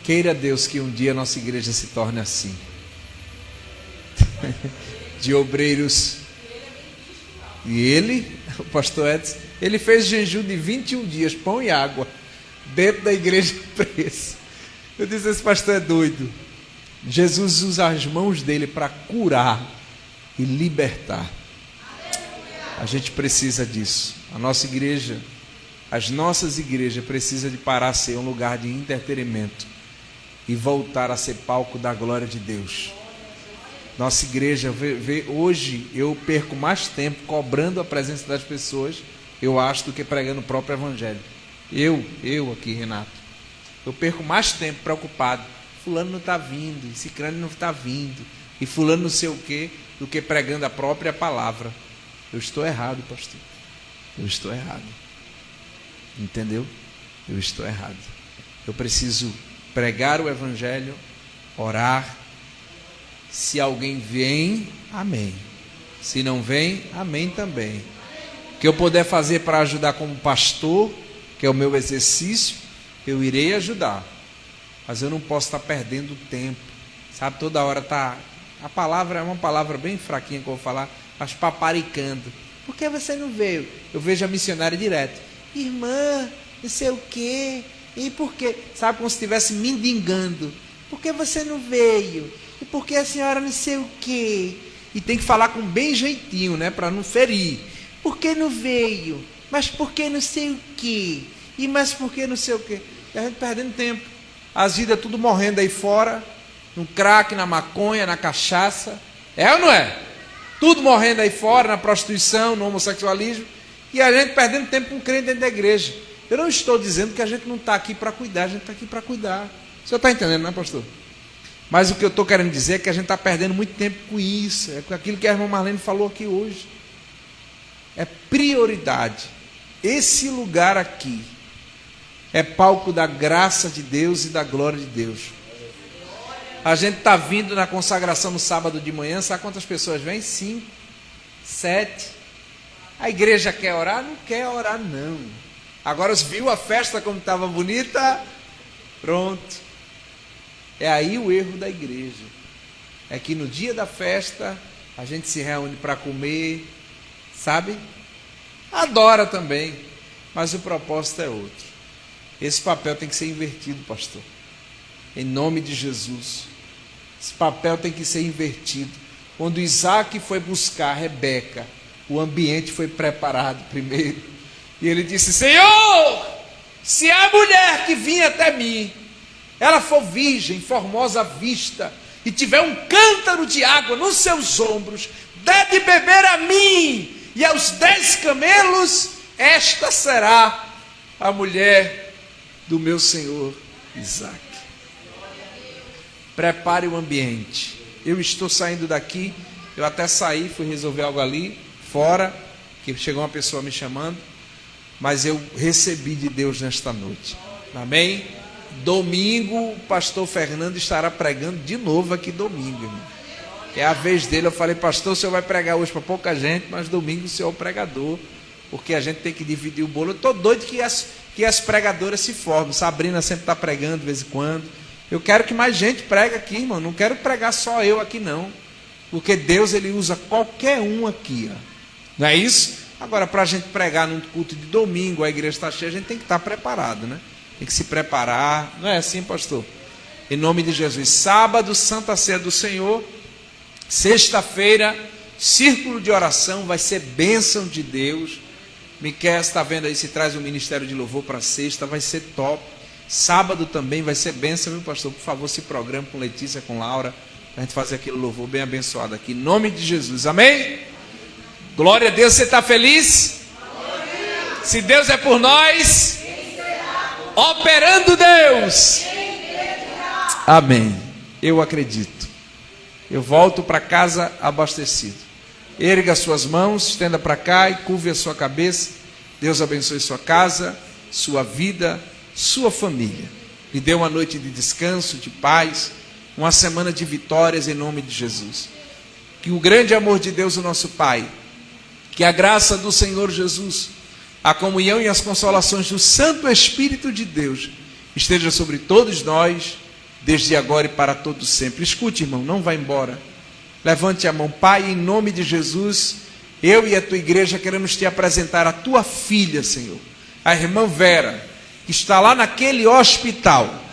Queira Deus que um dia a nossa igreja se torne assim. De obreiros. E ele, o pastor Edson, ele fez jejum de 21 dias, pão e água, dentro da igreja presa. Eu disse: esse pastor é doido. Jesus usa as mãos dele para curar e libertar. A gente precisa disso. A nossa igreja, as nossas igrejas precisam de parar a ser um lugar de entretenimento e voltar a ser palco da glória de Deus. Nossa igreja, hoje eu perco mais tempo cobrando a presença das pessoas, eu acho, do que pregando o próprio evangelho. Eu aqui, Renato, eu perco mais tempo preocupado: fulano não está vindo, e ciclano não está vindo, e fulano não sei o quê, do que pregando a própria palavra. Eu estou errado, pastor. Eu estou errado. Entendeu? Eu estou errado. Eu preciso pregar o evangelho, orar. Se alguém vem, amém. Se não vem, amém também. O que eu puder fazer para ajudar como pastor, que é o meu exercício, eu irei ajudar. Mas eu não posso estar perdendo tempo. Sabe, toda hora tá. A palavra é uma palavra bem fraquinha que eu vou falar, mas paparicando. Por que você não veio? Eu vejo a missionária direto: irmã, não sei o quê. E por quê? Sabe, como se estivesse mendigando. Por que você não veio? E por que a senhora não sei o quê? E tem que falar com bem jeitinho, né? Para não ferir. Por que não veio? Mas por que não sei o quê? E mas por que não sei o quê? E a gente perdendo tempo. As vidas tudo morrendo aí fora. No crack, na maconha, na cachaça. É ou não é? Tudo morrendo aí fora, na prostituição, no homossexualismo. E a gente perdendo tempo com crente dentro da igreja. Eu não estou dizendo que a gente não está aqui para cuidar, a gente está aqui para cuidar. O senhor está entendendo, não é, pastor? Mas o que eu estou querendo dizer é que a gente está perdendo muito tempo com isso. É com aquilo que a irmã Marlene falou aqui hoje. É prioridade. Esse lugar aqui é palco da graça de Deus e da glória de Deus. A gente está vindo na consagração no sábado de manhã. Sabe quantas pessoas vêm? 5, 7. A igreja quer orar? Não quer orar, não. Agora viu a festa como estava bonita? Pronto. É aí o erro da igreja. É que no dia da festa a gente se reúne para comer, sabe? Adora também, mas o propósito é outro. Esse papel tem que ser invertido, pastor. Em nome de Jesus. Esse papel tem que ser invertido. Quando Isaac foi buscar Rebeca, o ambiente foi preparado primeiro. E ele disse: Senhor, se a mulher que vinha até mim, ela for virgem, formosa à vista, e tiver um cântaro de água nos seus ombros, dê de beber a mim e aos 10 camelos, esta será a mulher do meu senhor Isaque. Prepare o ambiente. Eu estou saindo daqui, eu até saí, fui resolver algo ali, fora, que chegou uma pessoa me chamando, mas eu recebi de Deus nesta noite. Amém? Domingo, o pastor Fernando estará pregando de novo aqui domingo, irmão. É a vez dele. Eu falei, pastor, o senhor vai pregar hoje para pouca gente, mas domingo o senhor é o pregador, porque a gente tem que dividir o bolo. Eu estou doido que as pregadoras se formem. Sabrina sempre está pregando de vez em quando. Eu quero que mais gente pregue aqui, irmão. Não quero pregar só eu aqui, não. Porque Deus, ele usa qualquer um aqui, ó. Não é isso? Agora, para a gente pregar num culto de domingo, a igreja está cheia, a gente tem que estar preparado, né? Tem que se preparar. Não é assim, pastor? Em nome de Jesus. Sábado, Santa Ceia do Senhor. Sexta-feira, círculo de oração, vai ser bênção de Deus. Miquel está vendo aí se traz o ministério de louvor para sexta, vai ser top. Sábado também vai ser bênção, viu, pastor? Por favor, se programe com Letícia, com Laura, para a gente fazer aquele louvor bem abençoado aqui, em nome de Jesus, amém? Glória a Deus, você está feliz? Amém. Se Deus é por nós, operando Deus, amém. Eu acredito. Eu volto para casa abastecido. Erga suas mãos, estenda para cá e curve a sua cabeça. Deus abençoe sua casa, sua vida, sua família. E dê uma noite de descanso, de paz, uma semana de vitórias em nome de Jesus. Que o grande amor de Deus, o nosso Pai, que a graça do Senhor Jesus, a comunhão e as consolações do Santo Espírito de Deus esteja sobre todos nós, desde agora e para todos sempre. Escute, irmão, não vá embora. Levante a mão. Pai, em nome de Jesus, eu e a tua igreja queremos te apresentar a tua filha, Senhor, a irmã Vera, que está lá naquele hospital.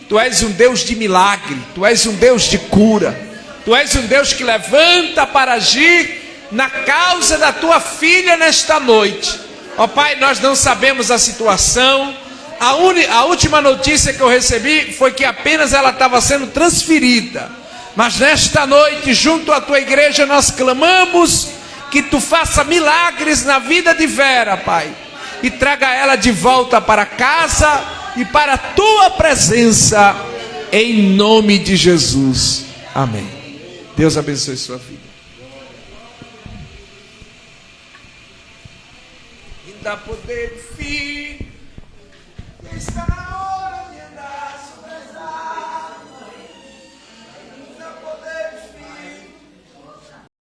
Tu és um Deus de milagre, tu és um Deus de cura, tu és um Deus que levanta para agir na causa da tua filha nesta noite. Ó Pai, nós não sabemos a situação. A última notícia que eu recebi foi que apenas ela estava sendo transferida. Mas nesta noite, junto à tua igreja, nós clamamos que tu faça milagres na vida de Vera, Pai, e traga ela de volta para casa e para a tua presença, em nome de Jesus, amém. Deus abençoe sua vida. E dá poder, filho, está